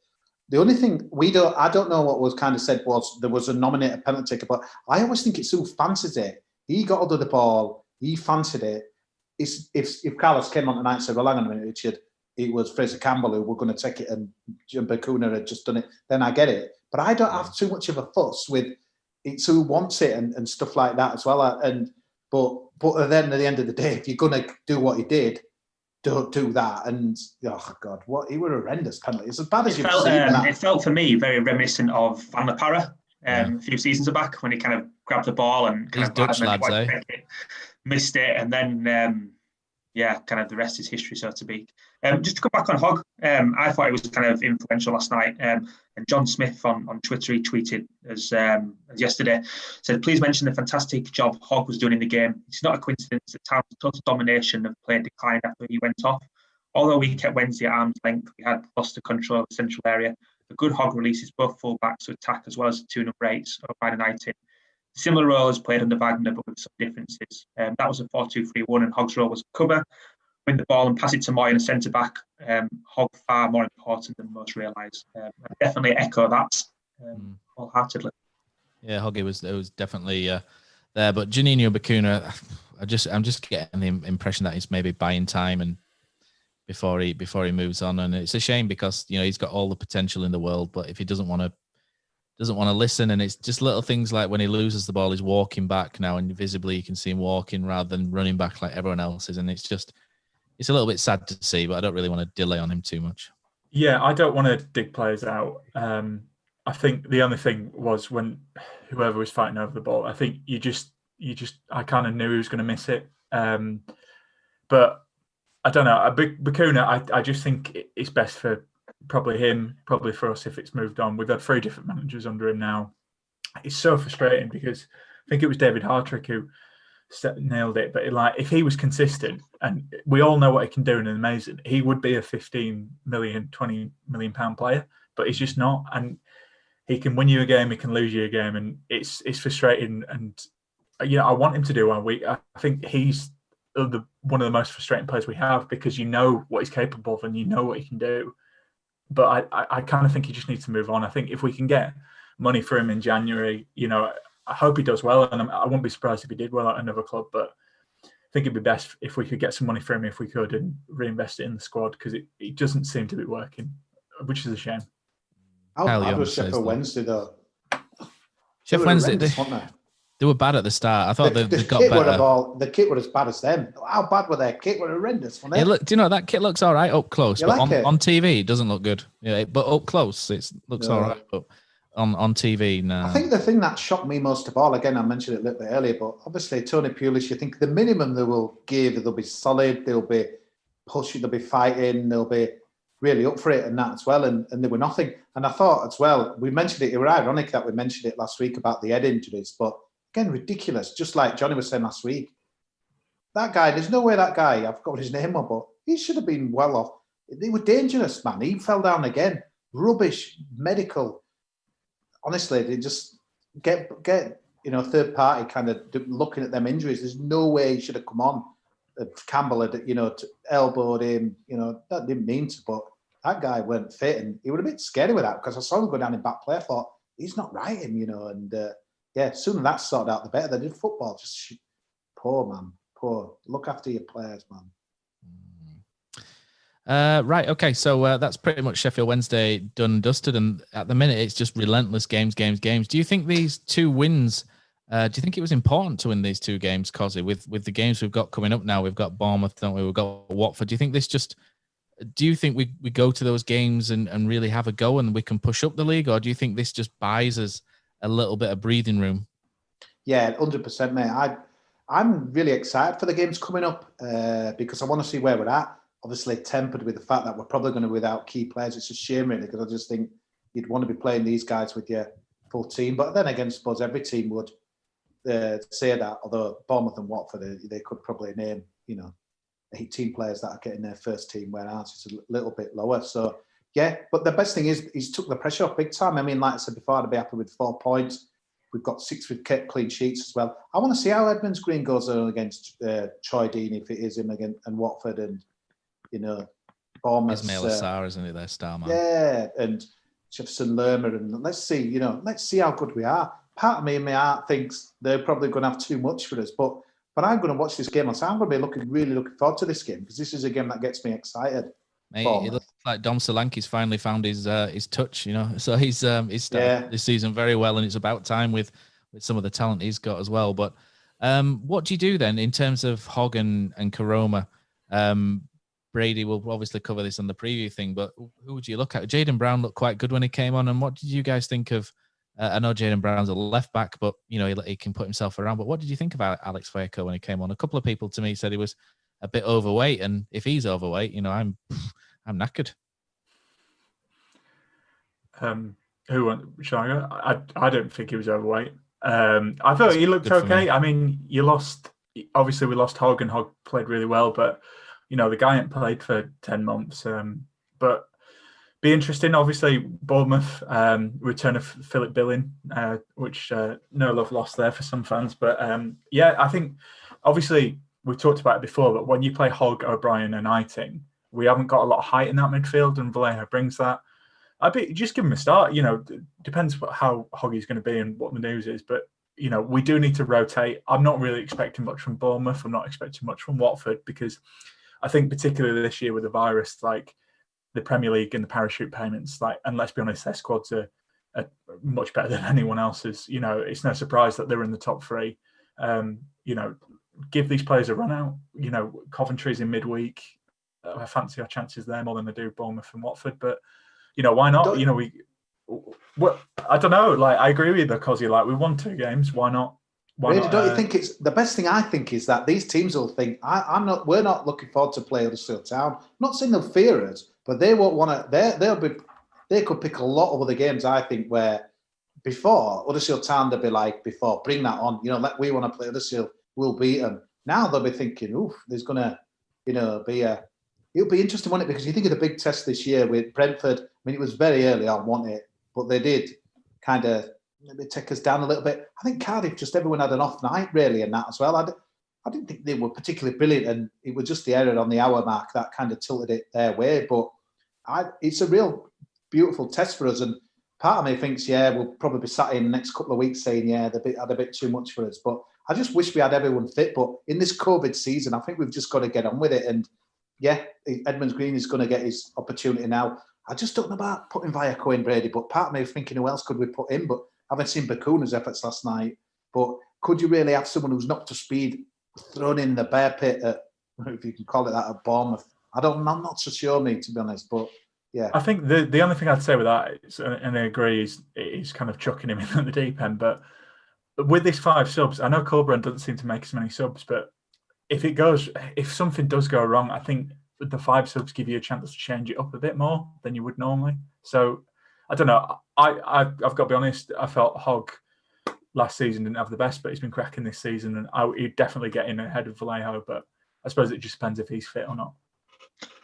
The only thing I don't know what was kind of said was there was a nominated penalty taker, but I always think it's who fancies it. He got hold of the ball, he fancied it. If Carlos came on tonight and said, well, hang on a minute, Richard, it was Fraser Campbell who were going to take it and Bakuna had just done it, then I get it. But I don't have too much of a fuss with it's who wants it and stuff like that as well. But then at the end of the day, if you're going to do what he did, don't do that. And oh God, what, he were a horrendous penalty. It's as bad as you've felt, seen that. It felt for me very reminiscent of Van der Parra a few seasons back when he kind of grabbed the ball and kind These of Dutch lads, missed it, and then kind of the rest is history, so to speak. Just to come back on Hogg, I thought it was kind of influential last night. And John Smith on Twitter, he tweeted as yesterday, said, "Please mention the fantastic job Hogg was doing in the game. It's not a coincidence that Town's total domination of play declined after he went off. Although we kept Wednesday at arm's length, we had lost the control of the central area. The good Hogg releases both full-backs to attack as well as the two number 8s over United. Similar role as played under Wagner, but with some differences. That was a 4-2-3-1, and Hogg's role was cover, win the ball and pass it to Moy and a centre-back. Hogg far more important than most realise. I definitely echo that wholeheartedly." Yeah, Hoggy was definitely there, but Juninho Bacuna, I'm just getting the impression that he's maybe buying time and before he moves on, and it's a shame because he's got all the potential in the world, but if he doesn't want to listen, and it's just little things like when he loses the ball, he's walking back now, and visibly you can see him walking rather than running back like everyone else is, and it's a little bit sad to see, but I don't really want to delay on him too much. Yeah, I don't want to dig players out. I think the only thing was when whoever was fighting over the ball, I think I kind of knew he was going to miss it. But I don't know. Bacuna, I just think it's best for probably him, probably for us if it's moved on. We've had 3 different managers under him now. It's so frustrating because I think it was David Hartrick who nailed it. But if he was consistent, and we all know what he can do and amazing, he would be a 15 million, 20 million pound player. But he's just not. And he can win you a game, he can lose you a game, and it's frustrating. And I want him to do one week. I think he's one of the most frustrating players we have because you know what he's capable of and you know what he can do. But I kind of think he just needs to move on. I think if we can get money for him in January, I hope he does well, and I wouldn't be surprised if he did well at another club. But I think it'd be best if we could get some money for him if we could and reinvest it in the squad because it doesn't seem to be working, which is a shame. How bad was Sheffield Wednesday though? Sheffield Wednesday, they were bad at the start. I thought they got better. The kit were as bad as them. How bad were their kit? Were horrendous. Yeah, look, do you know that kit looks all right up close, but on TV it doesn't look good. Yeah, but up close it looks all right. But on TV, no. I think the thing that shocked me most of all, again, I mentioned it a little bit earlier, but obviously Tony Pulis, you think the minimum they will give, they'll be solid, they'll be pushing, they'll be fighting, they'll be really up for it and that as well, and they were nothing. And I thought as well, we mentioned it, it was ironic that we mentioned it last week about the head injuries, but again, ridiculous. Just like Johnny was saying last week, that guy, there's no way that guy, I've got his name on, but he should have been well off. They were dangerous, man. He fell down again. Rubbish, medical. Honestly, they just get third party kind of looking at them injuries. There's no way he should have come on. Campbell had, elbowed him. That didn't mean to, but that guy weren't fit, and he was a bit scary with that because I saw him go down in back play. I thought he's not right, and sooner that's sorted out, the better. They did football. Just poor, man. Poor. Look after your players, man. Right. Okay. So that's pretty much Sheffield Wednesday done and dusted. And at the minute, it's just relentless games. Do you think these 2 wins, do you think it was important to win these 2 games, Kosi, with the games we've got coming up now? We've got Bournemouth, don't we? We've got Watford. Do you think we go to those games and really have a go and we can push up the league? Or do you think this just buys us a little bit of breathing room? Yeah, 100%, mate. I'm really excited for the games coming up because I want to see where we're at. Obviously, tempered with the fact that we're probably going to be without key players. It's a shame, really, because I just think you'd want to be playing these guys with your full team. But then again, I suppose every team would say that, although Bournemouth and Watford, they could probably name, 18 players that are getting their first team, where ours is a little bit lower. So, yeah, but the best thing is he's took the pressure off big time. I mean, like I said before, I'd be happy with 4 points. We've got 6 with kept clean sheets as well. I want to see how Edmonds Green goes on against Troy Dean, if it is him again, and Watford and, Bournemouth. Ismail Assar, isn't he, their star man? Yeah, and Jefferson Lerma, and let's see how good we are. Part of me in my heart thinks they're probably going to have too much for us, but I'm going to watch this game. So I'm going to be really looking forward to this game because this is a game that gets me excited. Mate, it looks like Dom Solanke's finally found his touch, So he's started this season very well, and it's about time with some of the talent he's got as well. But what do you do then in terms of Hogg and Karoma? Brady will obviously cover this on the preview thing, but who would you look at? Jayden Brown looked quite good when he came on. And what did you guys think of? I know Jayden Brown's a left back, but he can put himself around. But what did you think about Alex Fueko when he came on? A couple of people to me said he was a bit overweight, and if he's overweight, I'm knackered. Shall I go? I don't think he was overweight. I thought he looked okay. I mean, obviously we lost Hogg, and Hogg played really well, but the guy ain't played for 10 months. But be interesting. Obviously, Bournemouth return of Philip Billing, which no love lost there for some fans. But I think obviously we talked about it before, but when you play Hogg, O'Brien, and Eiting, we haven't got a lot of height in that midfield, and Vallejo brings that. Just give him a start. Depends how Hoggy's going to be and what the news is. But, we do need to rotate. I'm not really expecting much from Bournemouth. I'm not expecting much from Watford, because I think particularly this year with the virus, like the Premier League and the parachute payments, and let's be honest, their squads are much better than anyone else's. It's no surprise that they're in the top three. Give these players a run out. Coventry's in midweek. I fancy our chances there more than I do Bournemouth and Watford. But why not? I don't know. I agree with you, though, Kosi. We won 2 games. Why not? Really, don't you think it's the best thing? I think is that these teams will think we're not looking forward to play Huddersfield Town. I'm not saying they'll fear us, but they won't want to. They could pick a lot of other games. I think where before Huddersfield Town they'd be like, before bring that on. We want to play Huddersfield. We'll beat them. Now they'll be thinking, oof, there's gonna be a. It'll be interesting, won't it? Because you think of the big test this year with Brentford. I mean, it was very early on, wasn't it? But they did kind of maybe take us down a little bit. I think Cardiff, just everyone had an off night, really, and that as well. I didn't think they were particularly brilliant, and it was just the error on the hour mark that kind of tilted it their way. But it's a real beautiful test for us. And part of me thinks, we'll probably be sat in the next couple of weeks saying, they had a bit too much for us. But I just wish we had everyone fit. But in this COVID season, I think we've just got to get on with it. And Edmonds Green is going to get his opportunity now. I just don't know about putting Viaco in, Brady, but part of me is thinking, who else could we put in? But I haven't seen Bakuna's efforts last night. But could you really have someone who's not to speed thrown in the bear pit at, if you can call it that, at Bournemouth? I'm not so sure, me, to be honest. But yeah, I think the only thing I'd say with that is, and I agree, is kind of chucking him in at the deep end. But with these 5 subs, I know Colburn doesn't seem to make as many subs, but if something does go wrong, I think the 5 subs give you a chance to change it up a bit more than you would normally. So I don't know. I've got to be honest. I felt Hogg last season didn't have the best, but he's been cracking this season, and he'd definitely get in ahead of Vallejo. But I suppose it just depends if he's fit or not.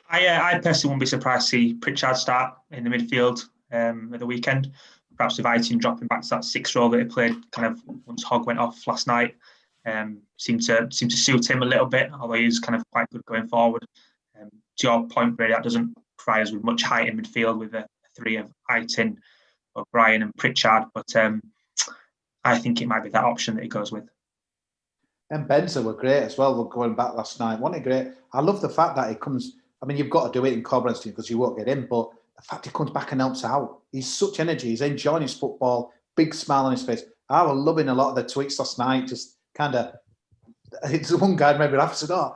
I personally wouldn't be surprised to see Pritchard start in the midfield at the weekend. Perhaps with Eiting dropping back to that 6th role that he played kind of once Hogg went off last night. Seemed to suit him a little bit, although he's kind of quite good going forward. To your point, Brady, that doesn't provide us with much height in midfield with a 3 of Eiting, O'Brien and Pritchard, but I think it might be that option that he goes with. And Benza were great as well. Going back last night, wasn't he great? I love the fact that he comes. I mean, you've got to do it in Coburn's team because you won't get in, but the fact he comes back and helps out, he's such energy. He's enjoying his football, big smile on his face. I was loving a lot of the tweets last night. Just kind of, it's one guy maybe laughed and said, "Oh,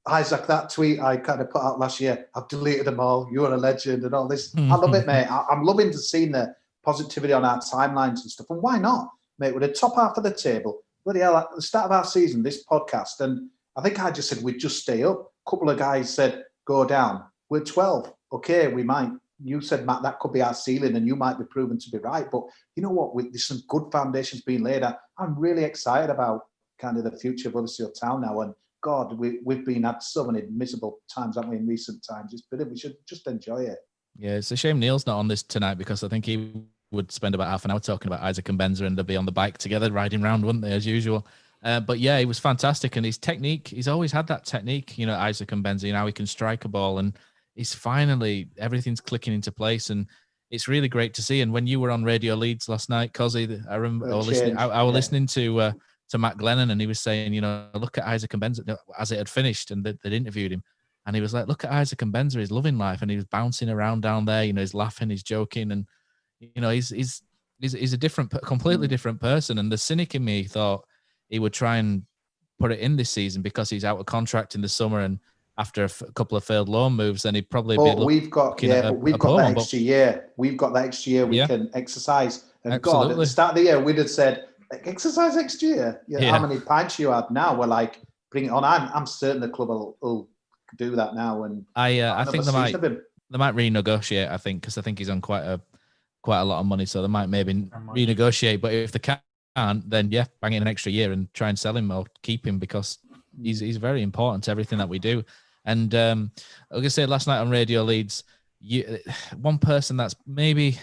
Isaac, that tweet I kind of put out last year, I've deleted them all. You're a legend," and all this. I love it, mate. I'm loving to see the positivity on our timelines and stuff. And why not, mate? We're the top half of the table. Bloody hell, at the start of our season, this podcast, and I think I just said we'd just stay up. A couple of guys said, go down. We're 12. Okay, we might. You said, Matt, that could be our ceiling and you might be proven to be right. But you know what? There's some good foundations being laid out. I'm really excited about kind of the future of Huddersfield Town now. And God, we've been at so many miserable times, haven't we, in recent times? It's brilliant. We should just enjoy it. Yeah, it's a shame Neil's not on this tonight because I think he would spend about half an hour talking about Isaac and Benza and they'd be on the bike together riding around, wouldn't they, as usual? But yeah, he was fantastic. And his technique, he's always had that technique, you know, Isaac and Benza, how he can strike a ball. And he's finally, everything's clicking into place. And it's really great to see. And when you were on Radio Leeds last night, Kosi, I remember I was listening to Matt Glennon and he was saying, you know, look at Isaac and Benza as it had finished and they'd interviewed him. And he was like, look at Isaac and Benza, he's loving life. And he was bouncing around down there, you know, he's laughing, he's joking. And, you know, he's a completely different person. And the cynic in me thought he would try and put it in this season because he's out of contract in the summer and after a couple of failed loan moves, then he'd probably but be we've got that extra year. We've got that extra year we can exercise. And absolutely. God, at the start of the year, we'd have said, exercise next year. How many pints you had now? We're like, bring it on. I'm certain the club will do that now. And I think they might renegotiate. I think because I think he's on quite a lot of money, so they might maybe renegotiate. But if they can't, then bang in an extra year and try and sell him or keep him, because he's very important to everything that we do. And like I said last night on Radio Leeds, one person that's maybe,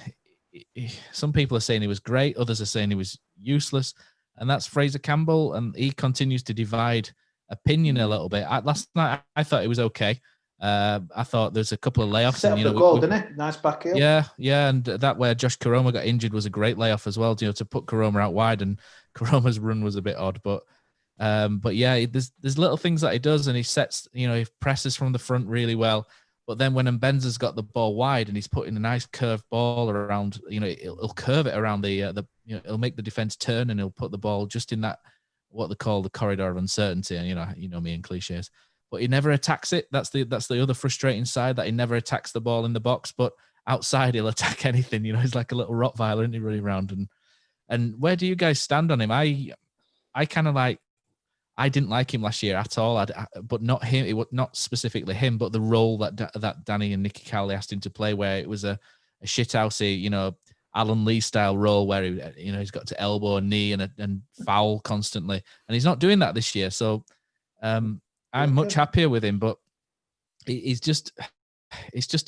some people are saying he was great, others are saying he was useless, and that's Fraser Campbell, and he continues to divide opinion a little bit. Last night I thought it was okay. I thought there's a couple of layoffs. Set up the goal, didn't it? Nice back heel. Yeah, and that where Josh Koroma got injured was a great layoff as well. To put Koroma out wide, and Koroma's run was a bit odd, but yeah, there's little things that he does, and he sets, he presses from the front really well. But then when Mbenza's got the ball wide and he's putting a nice curved ball around, he'll curve it around it'll make the defense turn, and he'll put the ball just in that, what they call the corridor of uncertainty. And you know me and cliches, but he never attacks it. That's the other frustrating side, that he never attacks the ball in the box, but outside he'll attack anything. He's like a little Rottweiler, isn't he, running around? And where do you guys stand on him? I kind of like, I didn't like him last year at all, but not him. It was not specifically him, but the role that Danny and Nicky Cowley asked him to play, where it was a shithousey, Alan Lee style role, where he's got to elbow and knee and foul constantly, and he's not doing that this year. So I'm much happier with him, but it's just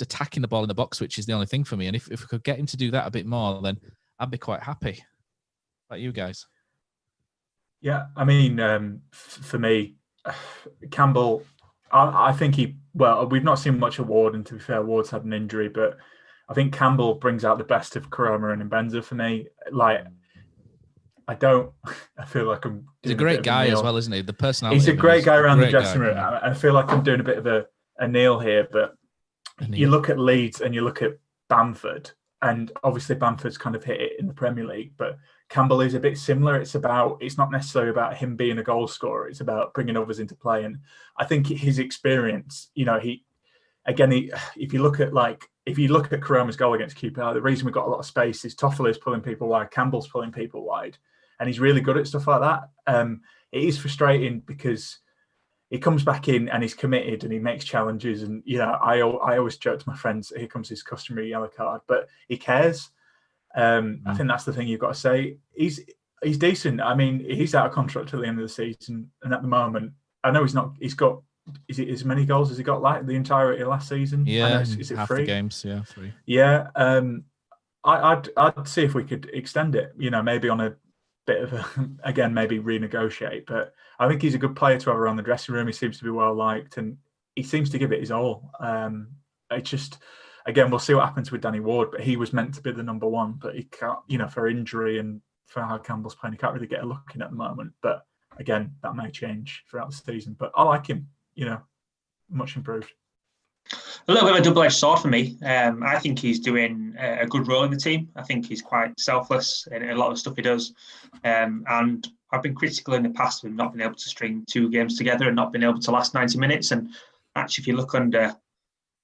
attacking the ball in the box, which is the only thing for me. And if we could get him to do that a bit more, then I'd be quite happy. How about you guys? Yeah, I mean, for me, Campbell, I think we've not seen much of Ward, and to be fair, Ward's had an injury, but I think Campbell brings out the best of Koroma and Mbenza for me. Like, I feel like I'm... He's a great guy as well, isn't he? The personality. He's a great guy around the dressing room. I feel like I'm doing a bit of a Neil here, but you look at Leeds and you look at Bamford, and obviously Bamford's kind of hit it in the Premier League, but Campbell is a bit similar. It's not necessarily about him being a goal scorer. It's about bringing others into play. And I think his experience, if you look at Koroma's goal against QPR, the reason we've got a lot of space is Toffoli is pulling people wide, Campbell's pulling people wide, and he's really good at stuff like that. It is frustrating because he comes back in and he's committed and he makes challenges. And, I always joke to my friends, here comes his customary yellow card, but he cares. I think that's the thing you've got to say. He's decent. I mean, he's out of contract till the end of the season, and at the moment, I know he's not. He's got. Is it as many goals as he got like the entirety of last season? Yeah, is it half 3 the games? Yeah, 3. Yeah, I'd see if we could extend it. Maybe on a bit of maybe renegotiate. But I think he's a good player to have around the dressing room. He seems to be well liked, and he seems to give it his all. It's just. Again, we'll see what happens with Danny Ward, but he was meant to be the number one, but he can't, for injury and for how Campbell's playing, he can't really get a look in at the moment. But again, that may change throughout the season. But I like him, much improved. A little bit of a double-edged sword for me. I think he's doing a good role in the team. I think he's quite selfless in a lot of the stuff he does. And I've been critical in the past of him not being able to string 2 games together and not being able to last 90 minutes. And actually, if you look under...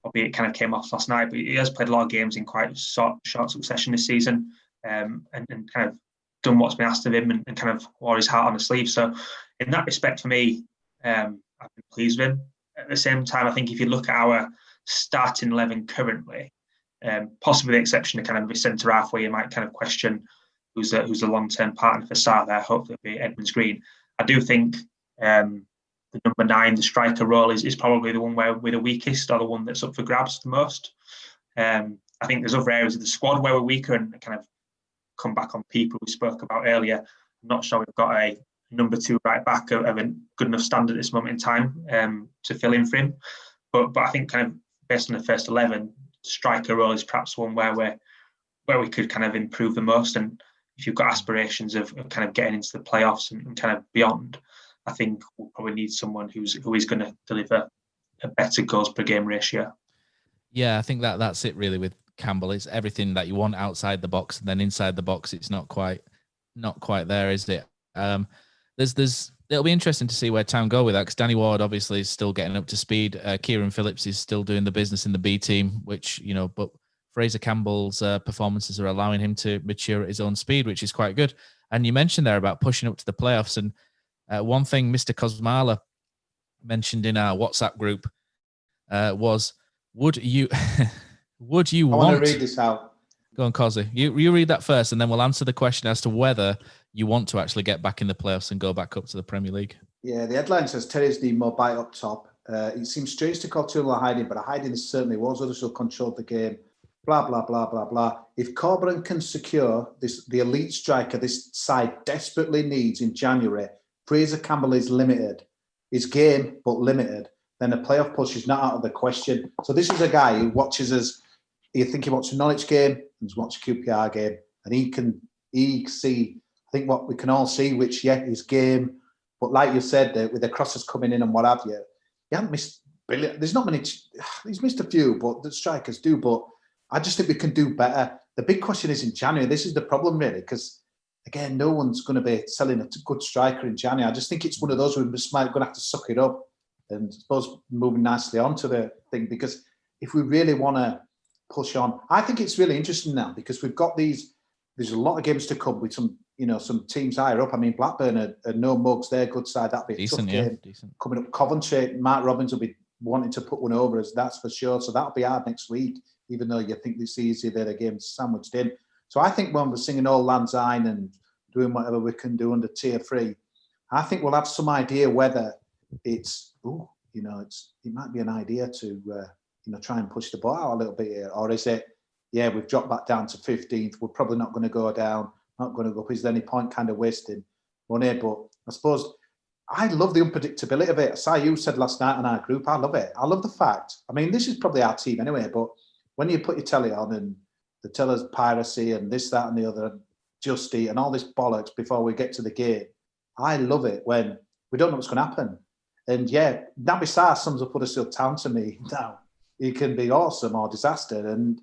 Albeit it kind of came off last night, but he has played a lot of games in quite short succession this season, and kind of done what's been asked of him and kind of wore his heart on the sleeve. So in that respect, for me, I've been pleased with him. At the same time, I think if you look at our starting 11 currently, possibly the exception of kind of the centre half, where you might kind of question who's a long-term partner for Sarr there, hopefully it'll be Edmonds Green. I do think the number 9, the striker role, is probably the one where we're the weakest, or the one that's up for grabs the most. I think there's other areas of the squad where we're weaker, and kind of come back on people we spoke about earlier. I'm not sure we've got a number 2 right back of a good enough standard at this moment in time to fill in for him. But I think kind of based on the first 11, striker role is perhaps one where we could kind of improve the most. And if you've got aspirations of kind of getting into the playoffs and kind of beyond, I think we'll probably need someone who is going to deliver a better goals per game ratio. Yeah, I think that's it really with Campbell. It's everything that you want outside the box, and then inside the box, it's not quite there, is it? There's it'll be interesting to see where Town go with that, because Danny Ward obviously is still getting up to speed. Kieran Phillips is still doing the business in the B team, which, but Fraser Campbell's performances are allowing him to mature at his own speed, which is quite good. And you mentioned there about pushing up to the playoffs. And one thing Mr. Kosmala mentioned in our WhatsApp group was, would you want to read this out? Go on, Kosi. You read that first, and then we'll answer the question as to whether you want to actually get back in the playoffs and go back up to the Premier League. Yeah, the headline says Terry's need more bite up top. It seems strange to call Tuchel a hiding, but a hiding is certainly was. Others who controlled the game. Blah, blah, blah, blah, blah. If Corberan can secure the elite striker this side desperately needs in January, Fraser Campbell is limited. His game, but limited. Then a playoff push is not out of the question. So this is a guy who watches us. You think he watches a Norwich game and he's watched a QPR game, and he see, I think what we can all see, which, his game, but like you said, with the crosses coming in and what have you, he hasn't missed brilliant. There's not many, he's missed a few, but the strikers do, but I just think we can do better. The big question is in January. This is the problem, really, because, again, no one's going to be selling a good striker in January. I just think it's one of those where we're going to have to suck it up and, I suppose, moving nicely on to the thing, because if we really want to push on, I think it's really interesting now, because we've got there's a lot of games to come with some teams higher up. I mean, Blackburn are no mugs, they're good side. That'll be a decent tough game. Decent. Coming up, Coventry, Mark Robbins will be wanting to put one over us, that's for sure. So that'll be hard next week, even though you think it's easy, they're a game sandwiched in. So I think when we're singing Old Lang Syne and doing whatever we can do under Tier 3, I think we'll have some idea whether it might be an idea to try and push the ball out a little bit here, or is it, we've dropped back down to 15th, we're probably not going to go down, not going to go up, is there any point kind of wasting money? But I suppose I love the unpredictability of it. As you said last night in our group, I love it. I love the fact, I mean, this is probably our team anyway, but when you put your telly on and they tell us piracy and this, that and the other, just eat and all this bollocks before we get to the game, I love it when we don't know what's going to happen. And Naby Sarr sums up Huddersfield Town to me now. It can be awesome or disaster. And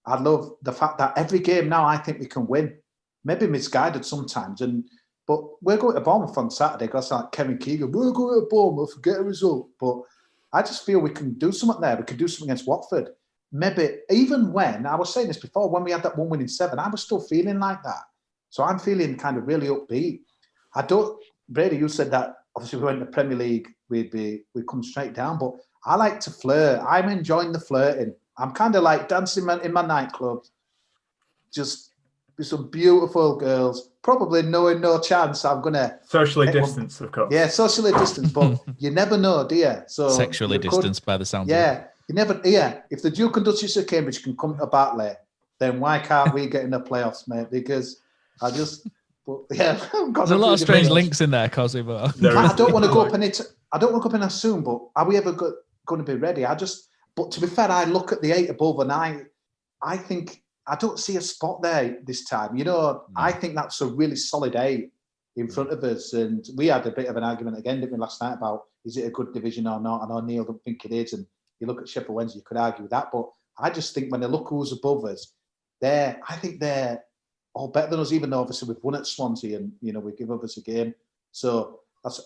I love the fact that every game now I think we can win. Maybe misguided sometimes. But we're going to Bournemouth on Saturday, because like Kevin Keegan, we're going to Bournemouth, get a result. But I just feel we can do something there. We can do something against Watford. Maybe even when, I was saying this before, when we had that 1 win in 7, I was still feeling like that. So I'm feeling kind of really upbeat. Brady, you said that obviously we went to the Premier League, we'd come straight down, but I like to flirt. I'm enjoying the flirting. I'm kind of like dancing in my nightclub, just with some beautiful girls, probably knowing no chance I'm going to... Socially distanced, of course. Yeah, socially distanced, but you never know, do you? So sexually distanced by the sound of it. You never... Yeah, if the Duke and Duchess of Cambridge can come to Batley, then why can't we get in the playoffs, mate? Because I just... There's a lot of strange links in there, Kosi. But I don't want to go up and I don't want to go up and assume, but are we ever going to be ready? But to be fair, I look at the 8 above and I think I don't see a spot there this time. I think that's a really solid 8 in front of us. And we had a bit of an argument again, didn't we, last night about is it a good division or not? And O'Neill don't think it is. And you look at Sheffield Wednesday, you could argue with that. But I just think when they look who's above us, I think they're all better than us, even though obviously we've won at Swansea and, we give others a game. So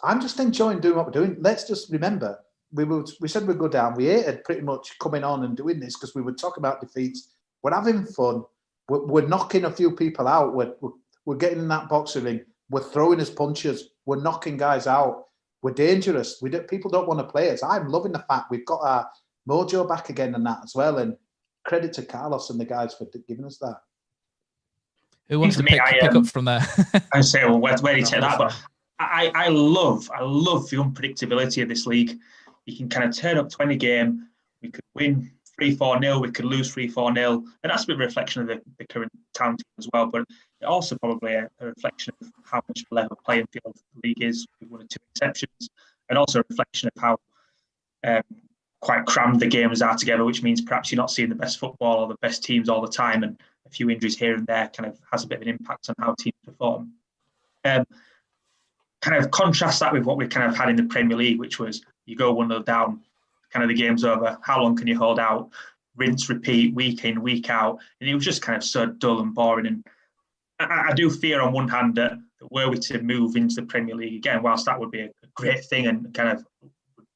I'm just enjoying doing what we're doing. Let's just remember, we said we'd go down. We hated pretty much coming on and doing this because we would talk about defeats. We're having fun. We're knocking a few people out. We're getting in that boxing ring. We're throwing us punches. We're knocking guys out. We're dangerous. People don't want to play us. I'm loving the fact we've got our mojo back again and that as well. And credit to Carlos and the guys for giving us that. Who wants to pick up from there? I say, well, where do you take that? But I love the unpredictability of this league. You can kind of turn up to any game. We could win 3-4-0. We could lose 3-4-0. And that's a bit of a reflection of the current Town team as well. But it also probably a reflection of how much of a level playing field the league is, with 1 or 2 exceptions. And also a reflection of how quite crammed the games are together, which means perhaps you're not seeing the best football or the best teams all the time. And a few injuries here and there kind of has a bit of an impact on how teams perform. Kind of contrast that with what we kind of had in the Premier League, which was you go 1-0 down, kind of the game's over. How long can you hold out? Rinse, repeat, week in, week out. And it was just kind of so dull and boring. And I do fear on one hand that were we to move into the Premier League again, whilst that would be a great thing and kind of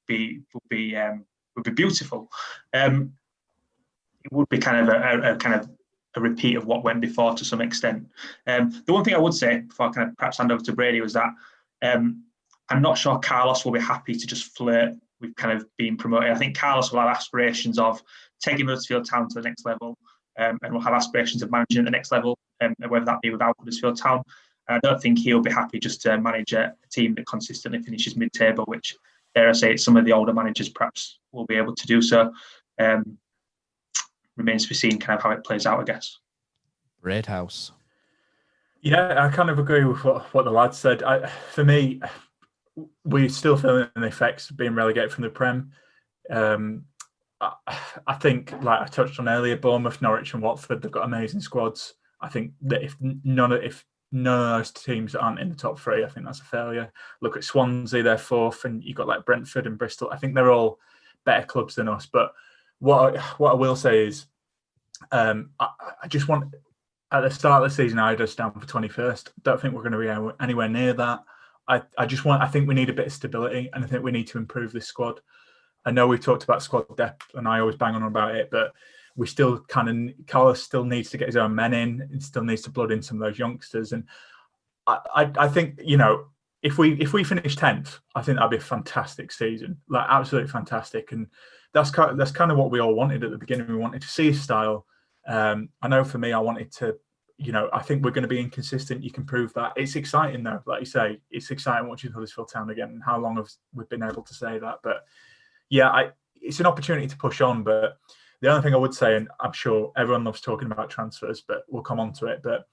would be beautiful, it would be kind of a repeat of what went before to some extent. The one thing I would say before I kind of perhaps hand over to Brady was that I'm not sure Carlos will be happy to just flirt with kind of being promoted. I think Carlos will have aspirations of taking Huddersfield Town to the next level, and will have aspirations of managing at the next level, whether that be without Huddersfield Town. I don't think he'll be happy just to manage a team that consistently finishes mid-table, which, dare I say, some of the older managers perhaps will be able to do so. Remains to be seen kind of how it plays out, I guess. Red House. Yeah, I kind of agree with what the lads said. For me, we're still feeling the effects of being relegated from the Prem. I think, like I touched on earlier, Bournemouth, Norwich and Watford, they've got amazing squads. I think that if none of those teams aren't in the top three, I think that's a failure. Look at Swansea, they're fourth, and you've got like Brentford and Bristol. I think they're all better clubs than us. But what I will say is, I just want, at the start of the season, I had us down for 21st. Don't think we're going to be anywhere near that. I think we need a bit of stability, and I think we need to improve this squad. I know we've talked about squad depth, and I always bang on about it, but we still Carlos still needs to get his own men in, and still needs to blood in some of those youngsters. And I think, if we finish 10th, I think that'd be a fantastic season, like absolutely fantastic. And that's kind of what we all wanted at the beginning. We wanted to see his style. I know for me, I wanted to, I think we're going to be inconsistent. You can prove that. It's exciting though, like you say, it's exciting watching Huddersfield Town again. And how long have we been able to say that? But yeah, it's an opportunity to push on. But the only thing I would say, and I'm sure everyone loves talking about transfers, but we'll come on to it. But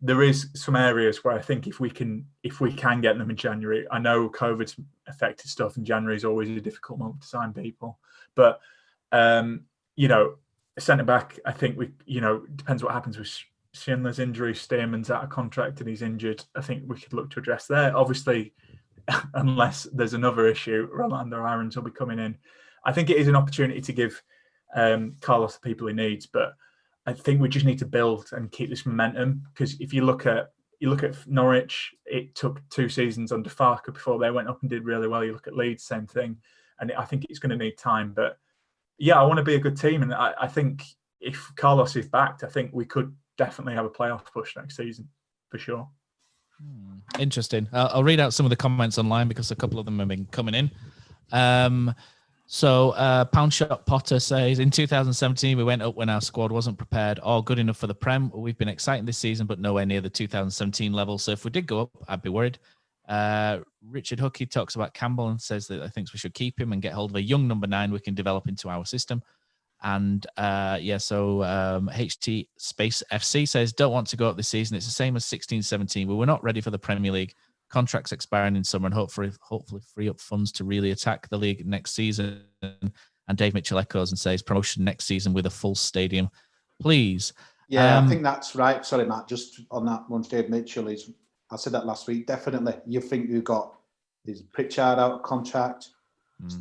there is some areas where I think if we can get them in January, I know COVID's affected stuff, and January is always a difficult month to sign people. But centre back, I think depends what happens with Schindler's injury. Stearman's out of contract and he's injured. I think we could look to address there. Obviously, unless there's another issue, Rolando Irons will be coming in. I think it is an opportunity to give Carlos the people he needs, but I think we just need to build and keep this momentum, because if you look at Norwich, it took 2 seasons under Farker before they went up and did really well. You look at Leeds, same thing, and I think it's going to need time. But yeah, I want to be a good team, and I think if Carlos is backed, I think we could definitely have a playoff push next season for sure. Interesting. I'll read out some of the comments online because a couple of them have been coming in. So Pound Shot Potter says, in 2017, we went up when our squad wasn't prepared or good enough for the Prem. We've been exciting this season, but nowhere near the 2017 level. So if we did go up, I'd be worried. Richard Hookey talks about Campbell and says that I think we should keep him and get hold of a young number 9 we can develop into our system. And HT Space FC says, don't want to go up this season. It's the same as 16-17. We were not ready for the Premier League. Contracts expiring in summer, and hopefully free up funds to really attack the league next season. And Dave Mitchell echoes and says, promotion next season with a full stadium, please. Yeah, I think that's right. Sorry, Matt, just on that one, Dave Mitchell I said that last week. Definitely, you think you've got his Pritchard out of contract.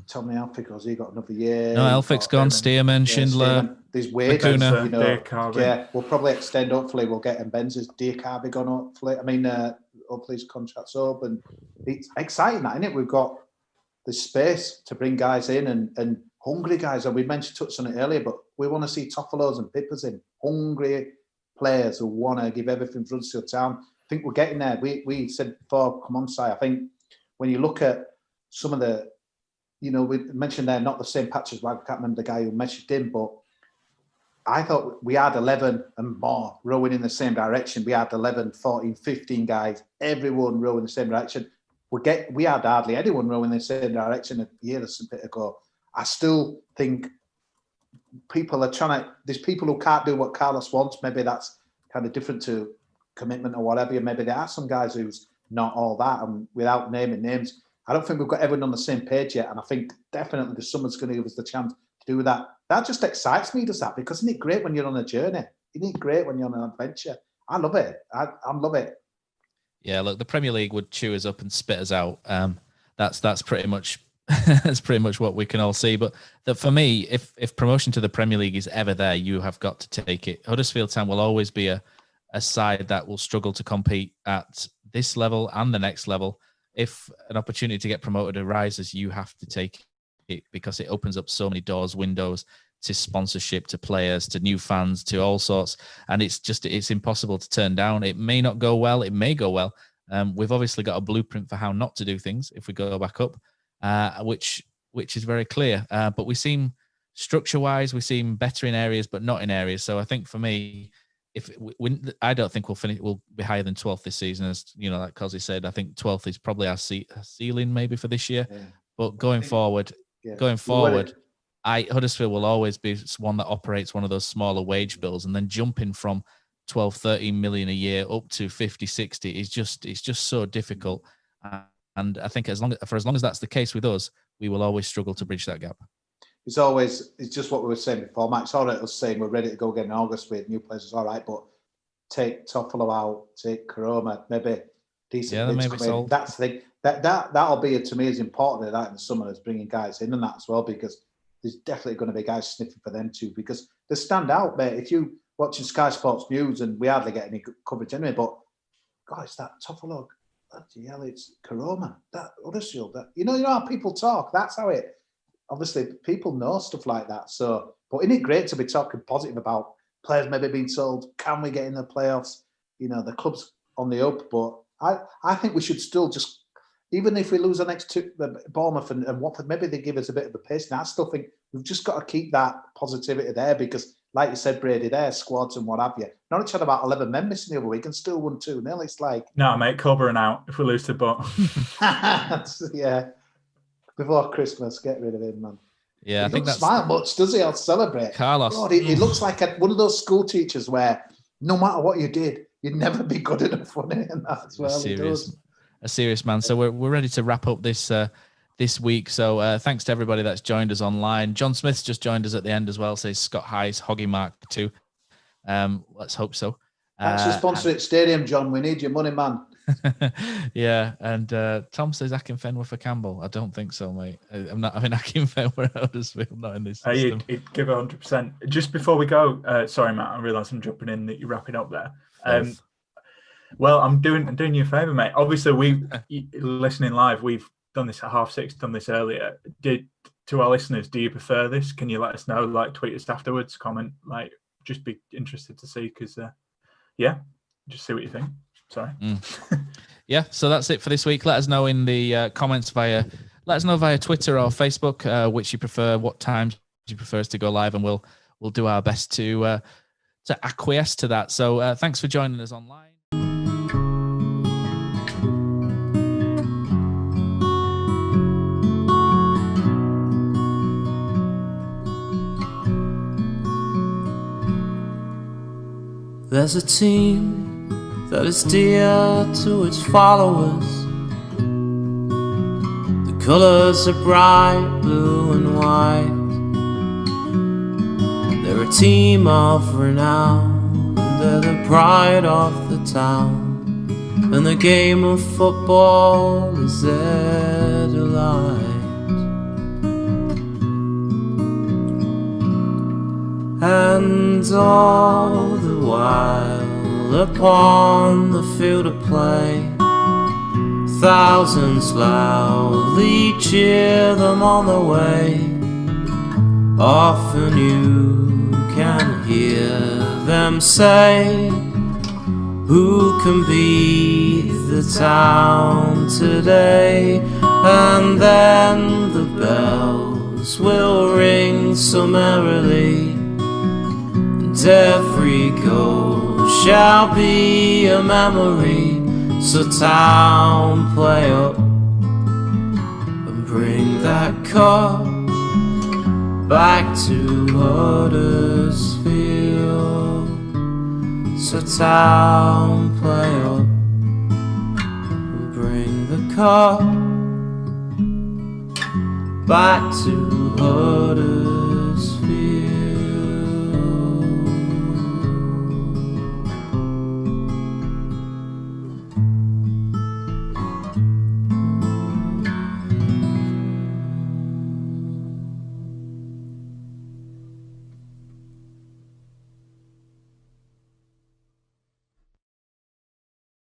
Tell me Elphick, has he got another year? No, Elphick's gone. Stearman, Schindler. There's wages, Diakarby. We'll probably extend. Hopefully, we'll get Benza's Diakarby gone. Hopefully, hopefully his contract's up, and it's exciting, that, isn't it? We've got the space to bring guys in and hungry guys. And we touched on it earlier, but we want to see Toffalo's and Pippers in, hungry players who want to give everything for Huddersfield Town. I think we're getting there. We said before, come on, Si. I think when you look at some of the, we mentioned there, not the same patch as I can't remember the guy who messaged in, but I thought we had 11 and more rowing in the same direction. We had 11, 14, 15 guys, everyone rowing in the same direction. We had hardly anyone rowing in the same direction a year or something ago. I still think people are there's people who can't do what Carlos wants. Maybe that's kind of different to commitment or whatever. Maybe there are some guys who's not all that, and without naming names, I don't think we've got everyone on the same page yet. And I think definitely the summer's going to give us the chance to do that. That just excites me, does that? Because isn't it great when you're on a journey? Isn't it great when you're on an adventure? I love it. I love it. Yeah, look, the Premier League would chew us up and spit us out. That's pretty much that's pretty much what we can all see. But for me, if promotion to the Premier League is ever there, you have got to take it. Huddersfield Town will always be a side that will struggle to compete at this level and the next level, if an opportunity to get promoted arises, you have to take it, because it opens up so many doors, windows to sponsorship, to players, to new fans, to all sorts. And it's impossible to turn down. It may not go well. It may go well. We've obviously got a blueprint for how not to do things if we go back up, which is very clear. But we seem, structure-wise, we seem better in areas, but not in areas. So I think for me, I don't think we'll be higher than 12th this season, as you know, like Kosi said. I think 12th is probably our ceiling maybe for this year. Yeah. But going forward, Huddersfield will always be one that operates one of those smaller wage bills, and then jumping from 12, 13 million a year up to 50, 60 it's just so difficult. And I think as long as that's the case with us, we will always struggle to bridge that gap. It's just what we were saying before, Matt. It's all right us saying we're ready to go again in August with new players. It's all right, but take Toffolo out, take Karoma, maybe decent bids come in. That's the thing. That'll be, to me, as important as that in the summer as bringing guys in and that as well, because there's definitely going to be guys sniffing for them too, because they stand out, mate. If you watching Sky Sports News, and we hardly get any coverage anyway, but God, it's that Toffolo. Bloody hell, it's Karoma, that Huddersfield. You know how people talk. That's how it. Obviously, people know stuff like that. So, but isn't it great to be talking positive about players maybe being sold? Can we get in the playoffs? You know, the club's on the up, but I think we should still just, even if we lose the next two, Bournemouth and Watford, maybe they give us a bit of a pace. And I still think we've just got to keep that positivity there, because, like you said, Brady, their squads and what have you. Norwich had about 11 men missing the other week and still won 2-0. It's like... No, mate, Coburn out if we lose to Butt. Yeah. Before Christmas, get rid of him, man. Yeah, I think that's... smile much, does he? I'll celebrate. Carlos. God, he looks like one of those school teachers where no matter what you did, you'd never be good enough for it. And that's well, a serious man. So we're ready to wrap up this week. So thanks to everybody that's joined us online. John Smith's just joined us at the end as well. Says Scott High's Hoggy Mark 2. Let's hope so. Thanks for sponsoring at Stadium, John. We need your money, man. Yeah, and Tom says Akinfenwa for Campbell. I don't think so, mate. I'm not having Akinfenwa at Huddersfield, not in this system. You'd give 100%. Just before we go, sorry, Matt, I realise I'm jumping in that you're wrapping up there. Well, I'm doing you a favour, mate. Obviously, listening live, we've done this at 6:30, done this earlier. To our listeners, do you prefer this? Can you let us know? Like, tweet us afterwards, comment. Like, just be interested to see, because just see what you think. Sorry. Yeah, so that's it for this week. Let us know in the comments via Twitter or Facebook which you prefer, what times you prefer us to go live, and we'll do our best to acquiesce to that. So thanks for joining us online. There's a team that is dear to its followers. The colours are bright blue and white. They're a team of renown, and they're the pride of the town, and the game of football is their delight. And all the while upon the field of play, thousands loudly cheer them on the way. Often you can hear them say, who can beat the town today? And then the bells will ring so merrily, and every goal shall be a memory. So town, play up and bring that cup back to Huddersfield. So town, play up and bring the cup back to Huddersfield.